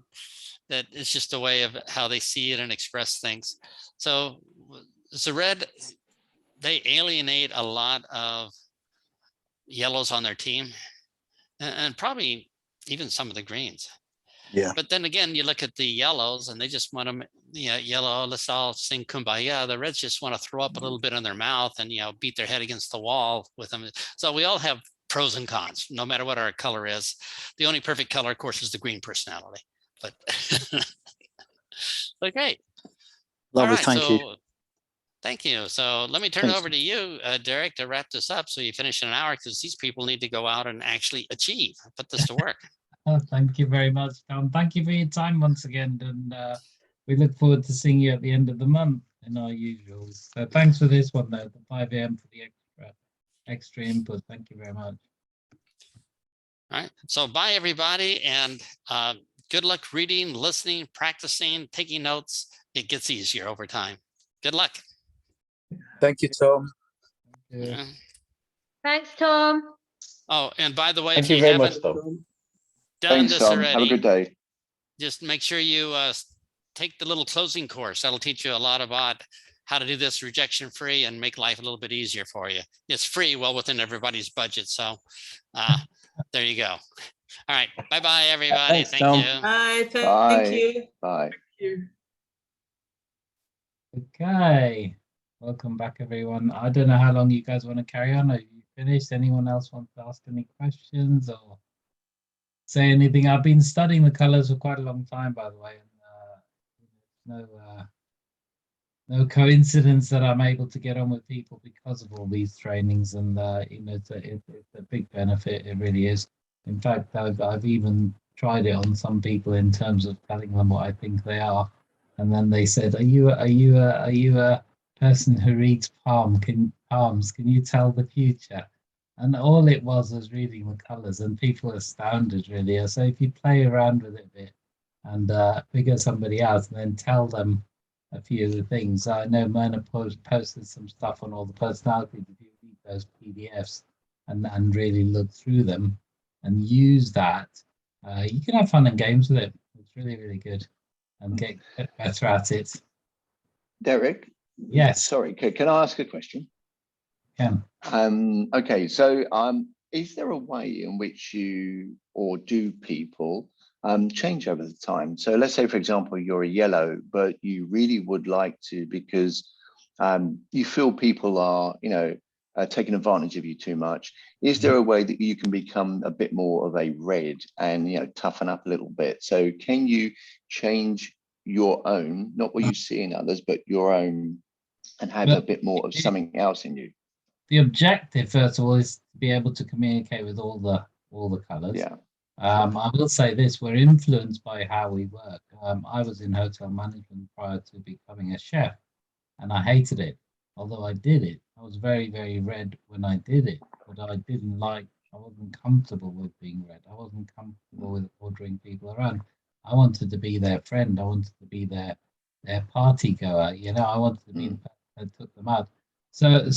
Speaker 1: that it's just a way of how they see it and express things. So the red, they alienate a lot of yellows on their team, and probably even some of the greens.
Speaker 9: Yeah.
Speaker 1: But then again, you look at the yellows and they just want to, yellow, let's all sing kumbaya. The reds just want to throw up a little bit in their mouth and, beat their head against the wall with them. So we all have pros and cons, no matter what our color is. The only perfect color, of course, is the green personality. But great.
Speaker 9: Lovely.
Speaker 1: All right,
Speaker 9: Thank you.
Speaker 1: so thank you. So let me turn
Speaker 9: Thanks.
Speaker 1: it over to you, Derek, to wrap this up so you finish in an hour, because these people need to go out and actually put this to work.
Speaker 2: Oh, thank you very much, Tom. Thank you for your time once again. And we look forward to seeing you at the end of the month in our usuals. So thanks for this one, though, the 5 a.m. for the extra input. Thank you very much.
Speaker 1: All right. So bye, everybody. And good luck reading, listening, practicing, taking notes. It gets easier over time. Good luck.
Speaker 3: Thank you, Tom.
Speaker 2: Yeah.
Speaker 5: Thanks, Tom.
Speaker 1: Oh, and by the way,
Speaker 10: Thank
Speaker 1: if
Speaker 10: you
Speaker 1: you
Speaker 10: very
Speaker 1: haven't
Speaker 10: much, Tom.
Speaker 1: done
Speaker 6: Thanks,
Speaker 1: this
Speaker 6: Tom.
Speaker 1: already,
Speaker 6: Have a good day.
Speaker 1: just make sure you take the little closing course. That'll teach you a lot about how to do this rejection free and make life a little bit easier for you. It's free, well within everybody's budget. So there you go. All right. Bye-bye, everybody.
Speaker 10: Thanks,
Speaker 1: Thank
Speaker 10: Tom.
Speaker 1: you.
Speaker 4: Bye. Thank
Speaker 6: Bye.
Speaker 4: you.
Speaker 6: Bye.
Speaker 4: Thank you.
Speaker 2: Okay. Welcome back, everyone. I don't know how long you guys want to carry on. Are you finished? Anyone else want to ask any questions or say anything? I've been studying the colors for quite a long time, by the way. And no coincidence that I'm able to get on with people because of all these trainings, and it's a big benefit. It really is. In fact, I've even tried it on some people in terms of telling them what I think they are, and then they said, "Are you a person who reads palms? Can you tell the future?" And all it was reading the colors, and people are astounded, really. So if you play around with it a bit and figure somebody out, and then tell them a few of the things. I know Myrna posted some stuff on all the personalities. If you read those PDFs and really look through them and use that, you can have fun and games with it. It's really, really good and get better at it.
Speaker 6: Derek?
Speaker 2: Yes.
Speaker 6: Sorry, can I ask a question?
Speaker 2: Can.
Speaker 6: Okay, so is there a way in which you, or do people, change over the time? So let's say, for example, you're a yellow, but you really would like to, because you feel people are, taking advantage of you too much. Is there a way that you can become a bit more of a red and, toughen up a little bit? So can you change your own, not what you see in others, but your own, and have a bit more of something else in you?
Speaker 2: The objective, first of all, is to be able to communicate with all the colors.
Speaker 6: Yeah.
Speaker 2: I will say this: we're influenced by how we work. I was in hotel management prior to becoming a chef, and I hated it. Although I did it, I was very, very red when I did it, but I wasn't comfortable with being red. I wasn't comfortable with ordering people around. I wanted to be their friend. I wanted to be their party goer. I wanted to be the person that took them out. So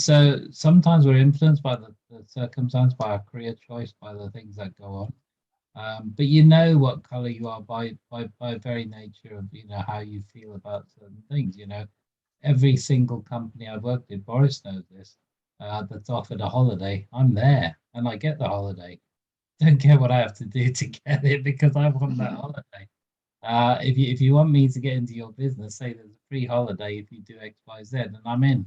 Speaker 2: sometimes we're influenced by the circumstance, by our career choice, by the things that go on. But you know what color you are by very nature of how you feel about certain things. Every single company I've worked in, Boris knows this, that's offered a holiday, I'm there and I get the holiday. Don't care what I have to do to get it because I want that holiday. If you want me to get into your business, say there's a free holiday if you do X, Y, Z, and I'm in.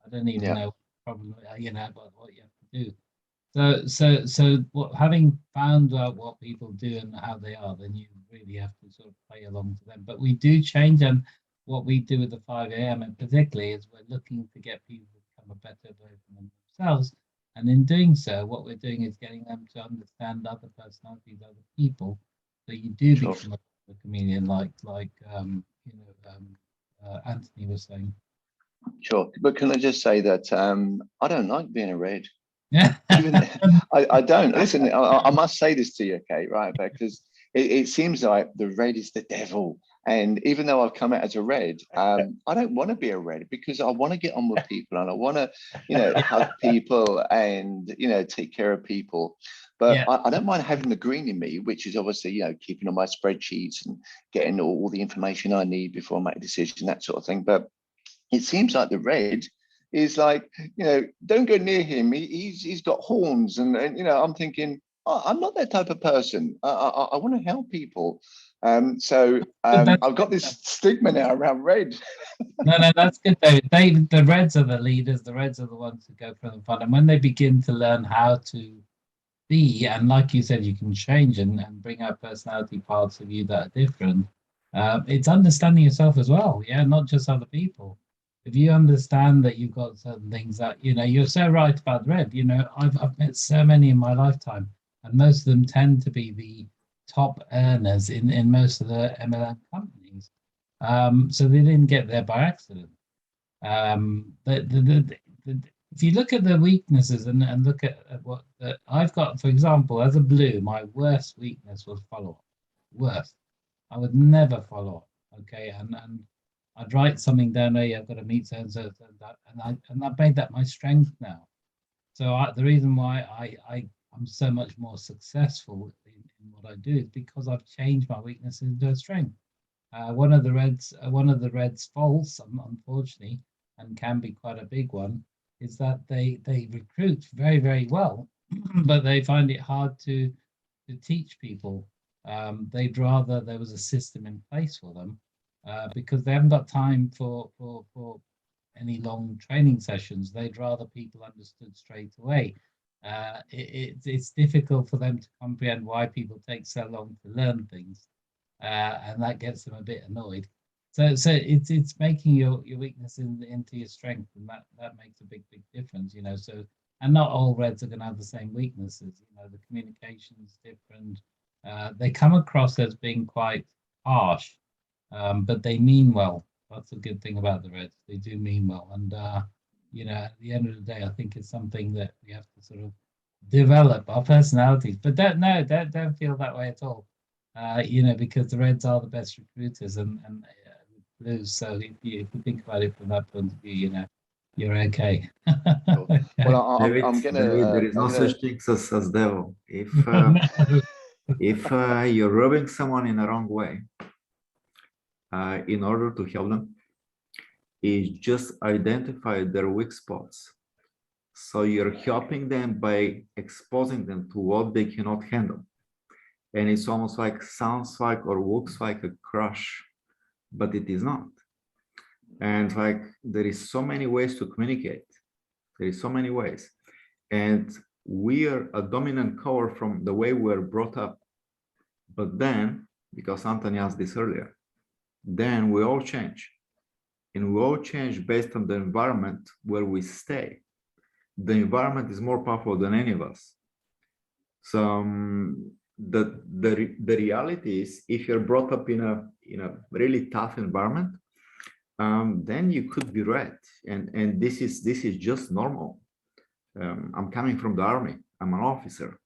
Speaker 2: I don't even know probably about what you have to do. So having found out what people do and how they are, then you really have to sort of play along to them. But we do change, and what we do with the 5 a.m. and particularly is we're looking to get people to become a better version of themselves. And in doing so, what we're doing is getting them to understand other personalities, other people. So you do become a chameleon, like Anthony was saying.
Speaker 6: Sure, but can I just say that I don't like being a red.
Speaker 2: Yeah,
Speaker 6: I don't. Listen, I must say this to you, okay, right? Because it seems like the red is the devil. And even though I've come out as a red, I don't want to be a red because I want to get on with people and I want to, hug people and, take care of people. But I don't mind having the green in me, which is obviously, keeping on my spreadsheets and getting all the information I need before I make a decision, that sort of thing. But it seems like the red is like, don't go near him. He's got horns. And I'm thinking, I'm not that type of person. I want to help people. So I've got this stigma now around red.
Speaker 2: No, that's good, David. The Reds are the leaders. The Reds are the ones who go for the fun. And when they begin to learn how to be, and like you said, you can change and bring out personality parts of you that are different. It's understanding yourself as well. Yeah, not just other people. If you understand that you've got certain things that, you're so right about Red. I've met so many in my lifetime, and most of them tend to be the top earners in most of the MLM companies. So they didn't get there by accident. If you look at the weaknesses and look at what I've got, for example, as a blue, my worst weakness was follow-up. Worst. I would never follow up. Okay, and I'd write something down. Oh, yeah, I've got to meet so and so, and I've made that my strength now. So the reason why I'm so much more successful in what I do is because I've changed my weaknesses into a strength. One of the Reds' faults, unfortunately, and can be quite a big one, is that they recruit very, very well, but they find it hard to teach people. They'd rather there was a system in place for them, because they haven't got time for any long training sessions. They'd rather people understood straight away. It's difficult for them to comprehend why people take so long to learn things, and that gets them a bit annoyed. So it's making your weakness into your strength, and that makes a big difference. So, and not all Reds are going to have the same weaknesses. The communication is different. They come across as being quite harsh, but they mean well. That's a good thing about the Reds. They do mean well, and at the end of the day, I think it's something that we have to sort of develop our personalities. But don't feel that way at all. Because the Reds are the best recruiters and Blues. So if you think about it from that point of view, you're okay.
Speaker 6: Okay. Well,
Speaker 10: David,
Speaker 6: I'm gonna.
Speaker 10: David, there is no such thing as devil. If you're rubbing someone in the wrong way, in order to help them, is just identify their weak spots. So you're helping them by exposing them to what they cannot handle. And it's almost like, sounds like or looks like a crush, but it is not. And like, there is so many ways to communicate. There is so many ways. And we are a dominant color from the way we're brought up. But then, because Anthony asked this earlier, then we all change. And we all change based on the environment where we stay. The environment is more powerful than any of us. So the reality is, if you're brought up in a really tough environment, then you could be red, and this is just normal. I'm coming from the army. I'm an officer,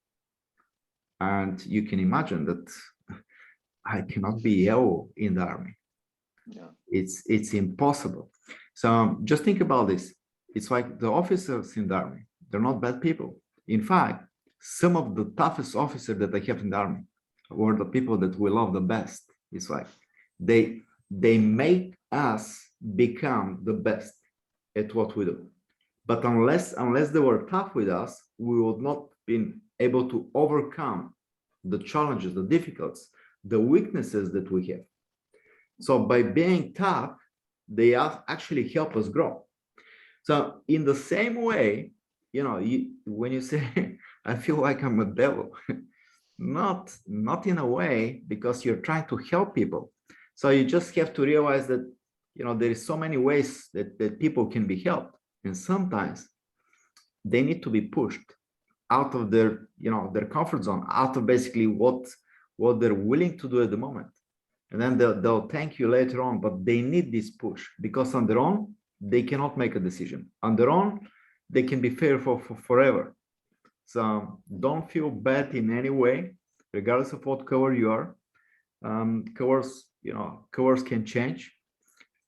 Speaker 10: and you can imagine that I cannot be yellow in the army.
Speaker 6: Yeah.
Speaker 10: It's impossible. So just think about this. It's like the officers in the army, they're not bad people. In fact, some of the toughest officers that I have in the army were the people that we love the best. It's like they make us become the best at what we do. But unless they were tough with us, we would not been able to overcome the challenges, the difficulties, the weaknesses that we have. So by being tough, they actually help us grow. So in the same way, when you say, I feel like I'm a devil, not in a way, because you're trying to help people. So you just have to realize that, there is so many ways that people can be helped. And sometimes they need to be pushed out of their, their comfort zone, out of basically what they're willing to do at the moment. And then they'll thank you later on, but they need this push, because on their own, they cannot make a decision. On their own, they can be fearful for forever. So don't feel bad in any way, regardless of what color you are. Colors can change,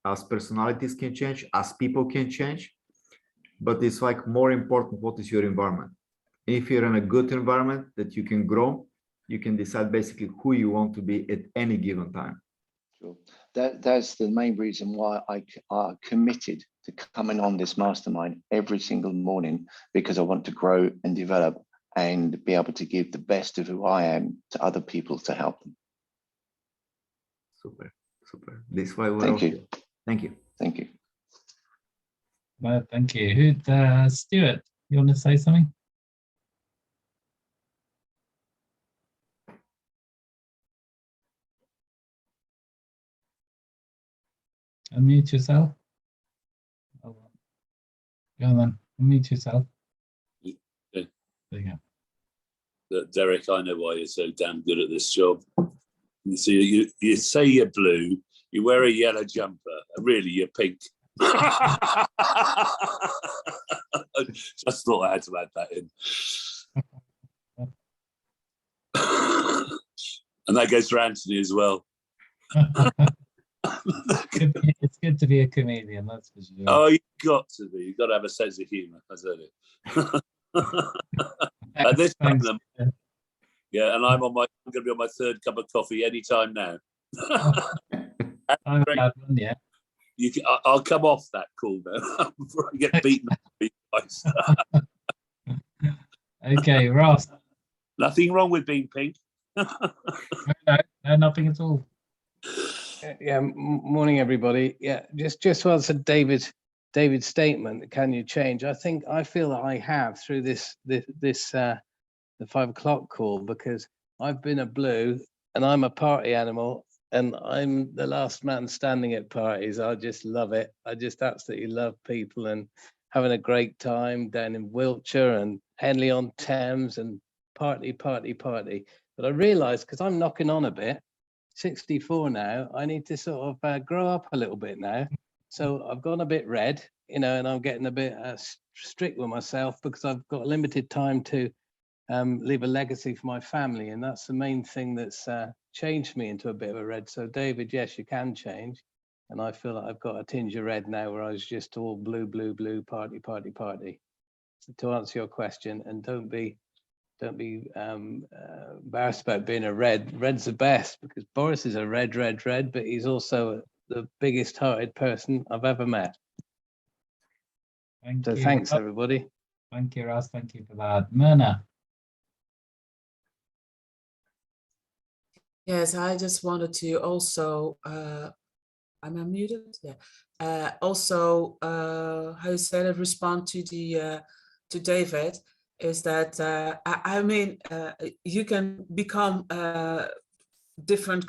Speaker 10: as personalities can change, as people can change. But it's like more important, what is your environment? If you're in a good environment that you can grow, you can decide basically who you want to be at any given time.
Speaker 6: Sure. That's the main reason why I committed to coming on this mastermind every single morning, because I want to grow and develop and be able to give the best of who I am to other people to help them.
Speaker 10: Super, super. This is why we're
Speaker 6: Thank
Speaker 10: all
Speaker 6: you.
Speaker 10: here. Thank you.
Speaker 6: Thank you.
Speaker 2: Well, thank you. Stuart, you want to say something? Unmute yourself. Oh, go on then. Unmute yourself.
Speaker 8: Okay.
Speaker 2: There you go.
Speaker 8: Derek, I know why you're so damn good at this job. You see, you say you're blue, you wear a yellow jumper, and really you're pink. Just thought I had to add that in. And that goes for Anthony as well.
Speaker 2: It's good to be a comedian, that's for sure.
Speaker 8: Oh, you've got to be. You've got to have a sense of humour, I said it. At this time, yeah, and I'm going to be on my third cup of coffee any time now.
Speaker 2: Yeah.
Speaker 8: I'll come off that call now before I get beaten up twice.
Speaker 2: Okay, Ross.
Speaker 8: Nothing wrong with being pink.
Speaker 2: No, nothing at all.
Speaker 7: Yeah, morning everybody. Yeah, just well said, David's statement. Can you change? I feel that I have through the 5 o'clock call, because I've been a blue and I'm a party animal and I'm the last man standing at parties. I just love it. I just absolutely love people and having a great time down in Wiltshire and Henley-on-Thames and party. But I realized, because I'm knocking on a bit, 64 now, I need to sort of grow up a little bit now. So I've gone a bit red, and I'm getting a bit strict with myself, because I've got limited time to leave a legacy for my family. And that's the main thing that's changed me into a bit of a red. So David, yes, you can change. And I feel like I've got a tinge of red now, where I was just all blue, party. So to answer your question, and don't be embarrassed about being a red. Red's the best, because Boris is a red, but he's also the biggest hearted person I've ever met.
Speaker 2: Thank you.
Speaker 7: Thanks, everybody.
Speaker 2: Thank you, Ross. Thank you for that. Myrna.
Speaker 4: Yes, I just wanted to also, am I muted? Yeah. Also, how you said it, respond to to David, is that I mean, you can become different,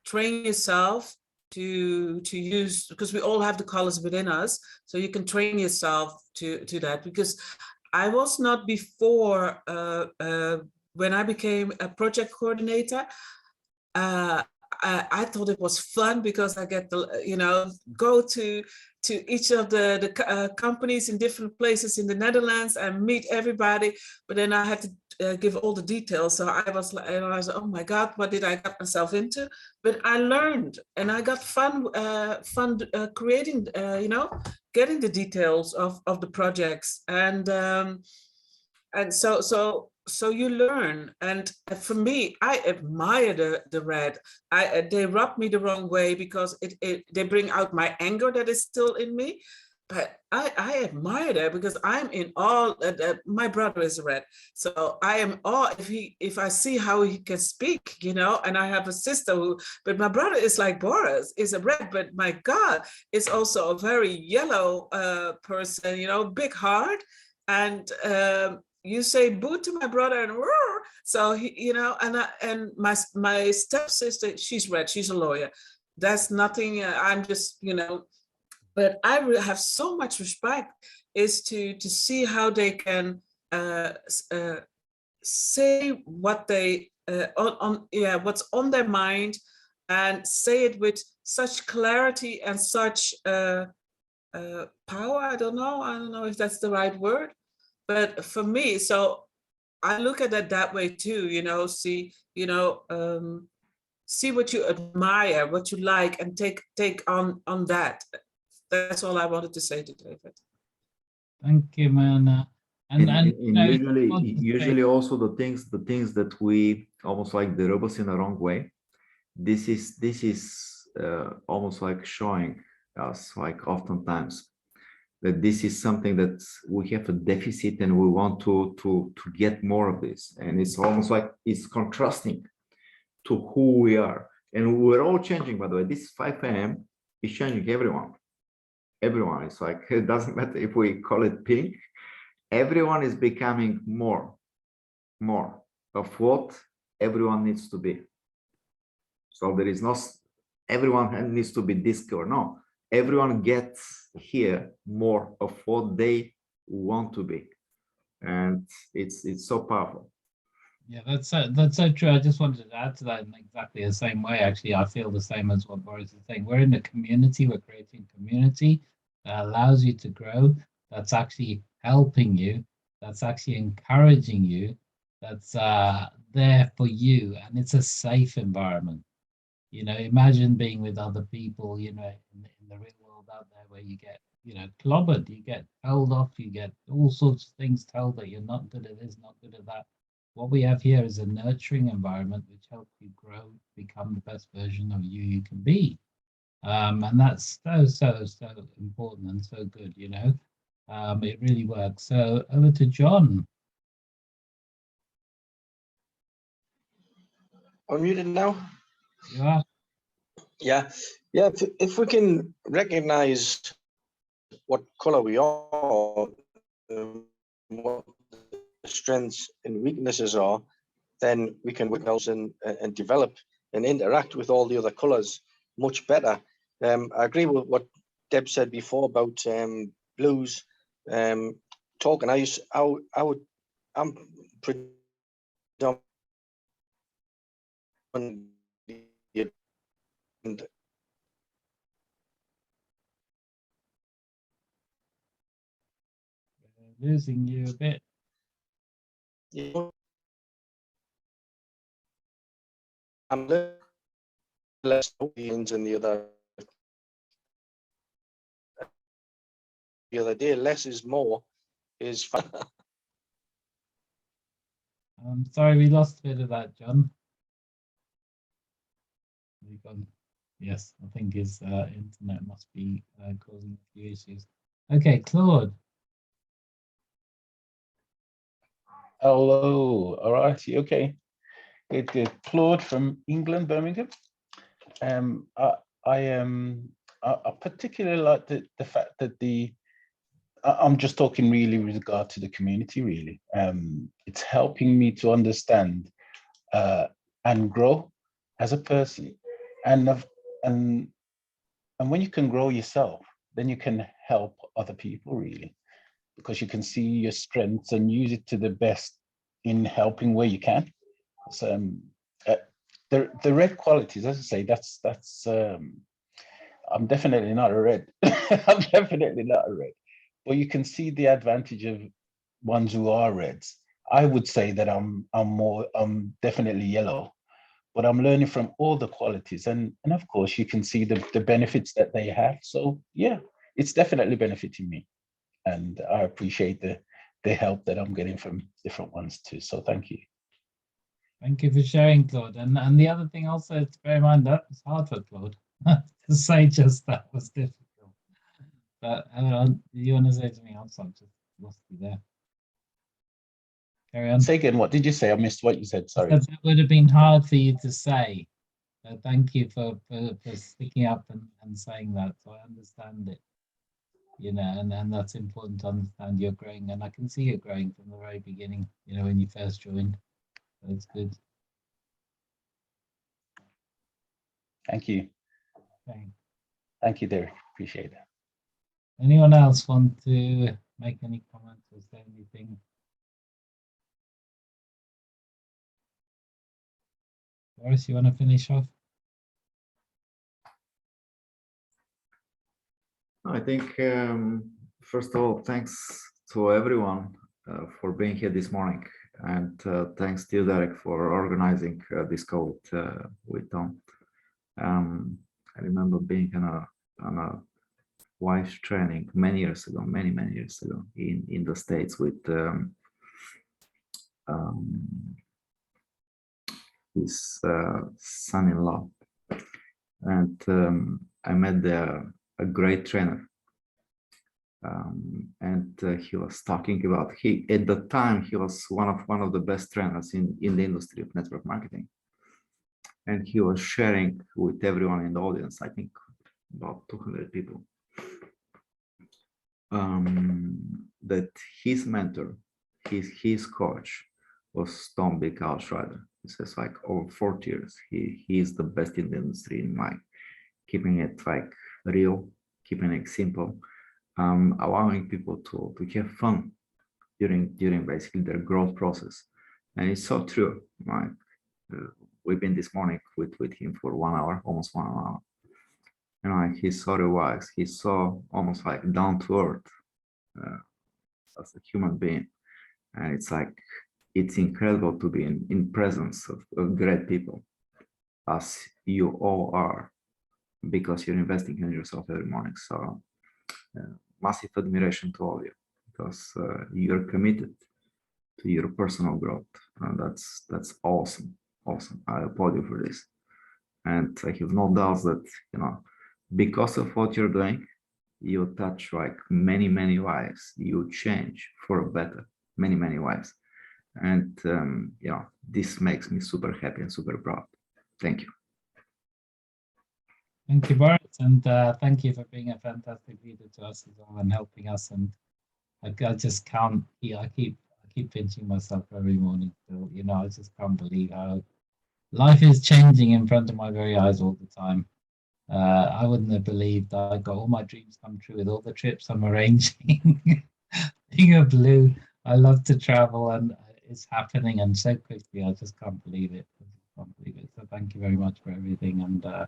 Speaker 4: train yourself to use, because we all have the colors within us, so you can train yourself to that. Because I was not before, when I became a project coordinator, I thought it was fun, because I get to, go to each of the companies in different places in the Netherlands and meet everybody. But then I had to give all the details. So I was like, oh my God, what did I get myself into? But I learned, and I got fun creating, getting the details of the projects. And so you learn. And for me, I admire the red. They rub me the wrong way, because they bring out my anger that is still in me. But I admire that, because I'm in awe. My brother is red, so I am awe if I see how he can speak, and I have a sister but my brother is like Boris, is a red, but my God, is also a very yellow person, big heart. And you say boo to my brother, and so he, and my stepsister, she's red, she's a lawyer. That's nothing. I'm just, but I have so much respect, is to see how they can say what they what's on their mind, and say it with such clarity and such power. I don't know if that's the right word. But for me, so I look at it that way too, see what you admire, what you like, and take on that. That's all I wanted to say to David.
Speaker 2: Thank you, Myrna. And
Speaker 10: usually also the things that we almost like the robots in the wrong way. This is almost like showing us, like oftentimes that this is something that we have a deficit and we want to get more of this. And it's almost like it's contrasting to who we are. And we're all changing, by the way. This 5 a.m. is changing everyone. Everyone. It's like, it doesn't matter if we call it pink. Everyone is becoming more of what everyone needs to be. So there is no, everyone needs to be disco or no. Everyone gets here more of what they want to be. And it's so powerful.
Speaker 2: Yeah, that's so true. I just wanted to add to that in exactly the same way. Actually, I feel the same as what Boris is saying. We're in a community, we're creating a community that allows you to grow, that's actually helping you, that's actually encouraging you, that's there for you, and it's a safe environment. You know, imagine being with other people, you know, in the real world out there where you get, you know, clobbered, you get told off, you get all sorts of things told that you're not good at this, not good at that. What we have here is a nurturing environment which helps you grow, become the best version of you can be. And that's so important and so good, you know. It really works. So over to John.
Speaker 11: Unmuted now?
Speaker 2: You are?
Speaker 11: Yeah. If we can recognize what color we are, what the strengths and weaknesses are, then we can work those and develop and interact with all the other colors much better. I agree with what Deb said before about blues talking. I'm
Speaker 2: Losing you a bit.
Speaker 11: I'm less opinions than the other day. Less is more is fun.
Speaker 2: I'm sorry, we lost a bit of that, John. Yes, I think his internet must be causing a few issues. Okay, Claude.
Speaker 12: Hello, all right, okay. It's Claude from England, Birmingham. I particularly like the fact that I'm just talking really with regard to the community, really. It's helping me to understand and grow as a person. And when you can grow yourself, then you can help other people, really, because you can see your strengths and use it to the best in helping where you can. So the red qualities, as I say, that's I'm definitely not a red. I'm definitely not a red. But you can see the advantage of ones who are reds. I would say that I'm definitely yellow, but I'm learning from all the qualities, and of course you can see the benefits that they have. So yeah, it's definitely benefiting me, and I appreciate the help that I'm getting from different ones too. So thank you.
Speaker 2: Thank you for sharing, Claude. And the other thing also to bear in mind, that was hard for Claude to say just that was difficult. But do you want to say something else? I've just lost you there. Carry on.
Speaker 12: Say again, what did you say? I missed what you said, sorry.
Speaker 2: That would have been hard for you to say. So thank you for speaking up and saying that. So I understand it. You know, and that's important to understand you're growing, and I can see you're growing from the very beginning, you know, when you first joined. That's good.
Speaker 12: Thank you.
Speaker 2: Okay.
Speaker 12: Thank you, Derek. Appreciate that.
Speaker 2: Anyone else want to make any comments or say anything? Boris, you want to finish off?
Speaker 10: I think, first of all, thanks to everyone for being here this morning. And thanks to you, Derek, for organizing this call with Tom. I remember being on a wife's training many years ago, many years ago in the States with his son-in-law. And I met there a great trainer. And he was talking about at the time he was one of the best trainers in the industry of network marketing, and he was sharing with everyone in the audience, I think about 200 people, that his mentor, his coach was Tom Schreiter. He says like over 40 years he is the best in the industry in like keeping it like real, keeping it simple, allowing people to have fun during basically their growth process. And it's so true. Like we've been this morning with him for 1 hour, almost 1 hour. And like he's so relaxed, he's so almost like down to earth as a human being. And it's like it's incredible to be in presence of great people, as you all are, because you're investing in yourself every morning. So massive admiration to all of you, because you're committed to your personal growth, and that's awesome. I applaud you for this, and I have no doubts that because of what you're doing, you touch like many lives. You change for a better many lives, and this makes me super happy and super proud. Thank you.
Speaker 2: Thank you, Boris, and thank you for being a fantastic leader to us as well and helping us. And I just can't. I keep pinching myself every morning. So, I just can't believe how life is changing in front of my very eyes all the time. I wouldn't have believed I got all my dreams come true with all the trips I'm arranging. Being a blue, I love to travel, and it's happening and so quickly. I just can't believe it. So thank you very much for everything, and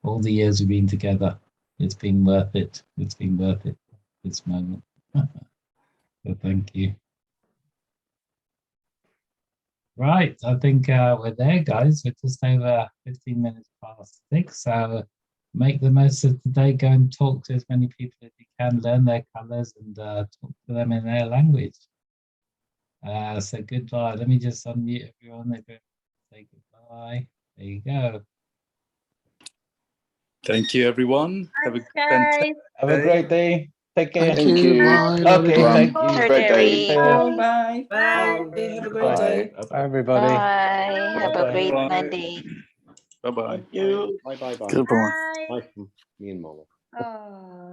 Speaker 2: all the years we've been together. It's been worth it. It's been worth it. This moment. So thank you. Right, I think we're there, guys. We're just over 15 minutes past 6. So make the most of today. Go and talk to as many people as you can. Learn their colours and talk to them in their language. So goodbye. Let me just unmute everyone. Say goodbye. There you go.
Speaker 13: Thank you, everyone. Have a
Speaker 12: great day. Take care.
Speaker 9: Thank you. Bye.
Speaker 12: Okay, thank you.
Speaker 6: Great day.
Speaker 4: Bye. Bye. Have a great day.
Speaker 12: Bye, everybody.
Speaker 14: Bye. Have a great Monday.
Speaker 13: Bye-bye.
Speaker 11: Thank you.
Speaker 13: Bye.
Speaker 9: Goodbye.
Speaker 5: Bye.
Speaker 13: Bye from me and Mola.
Speaker 5: Oh.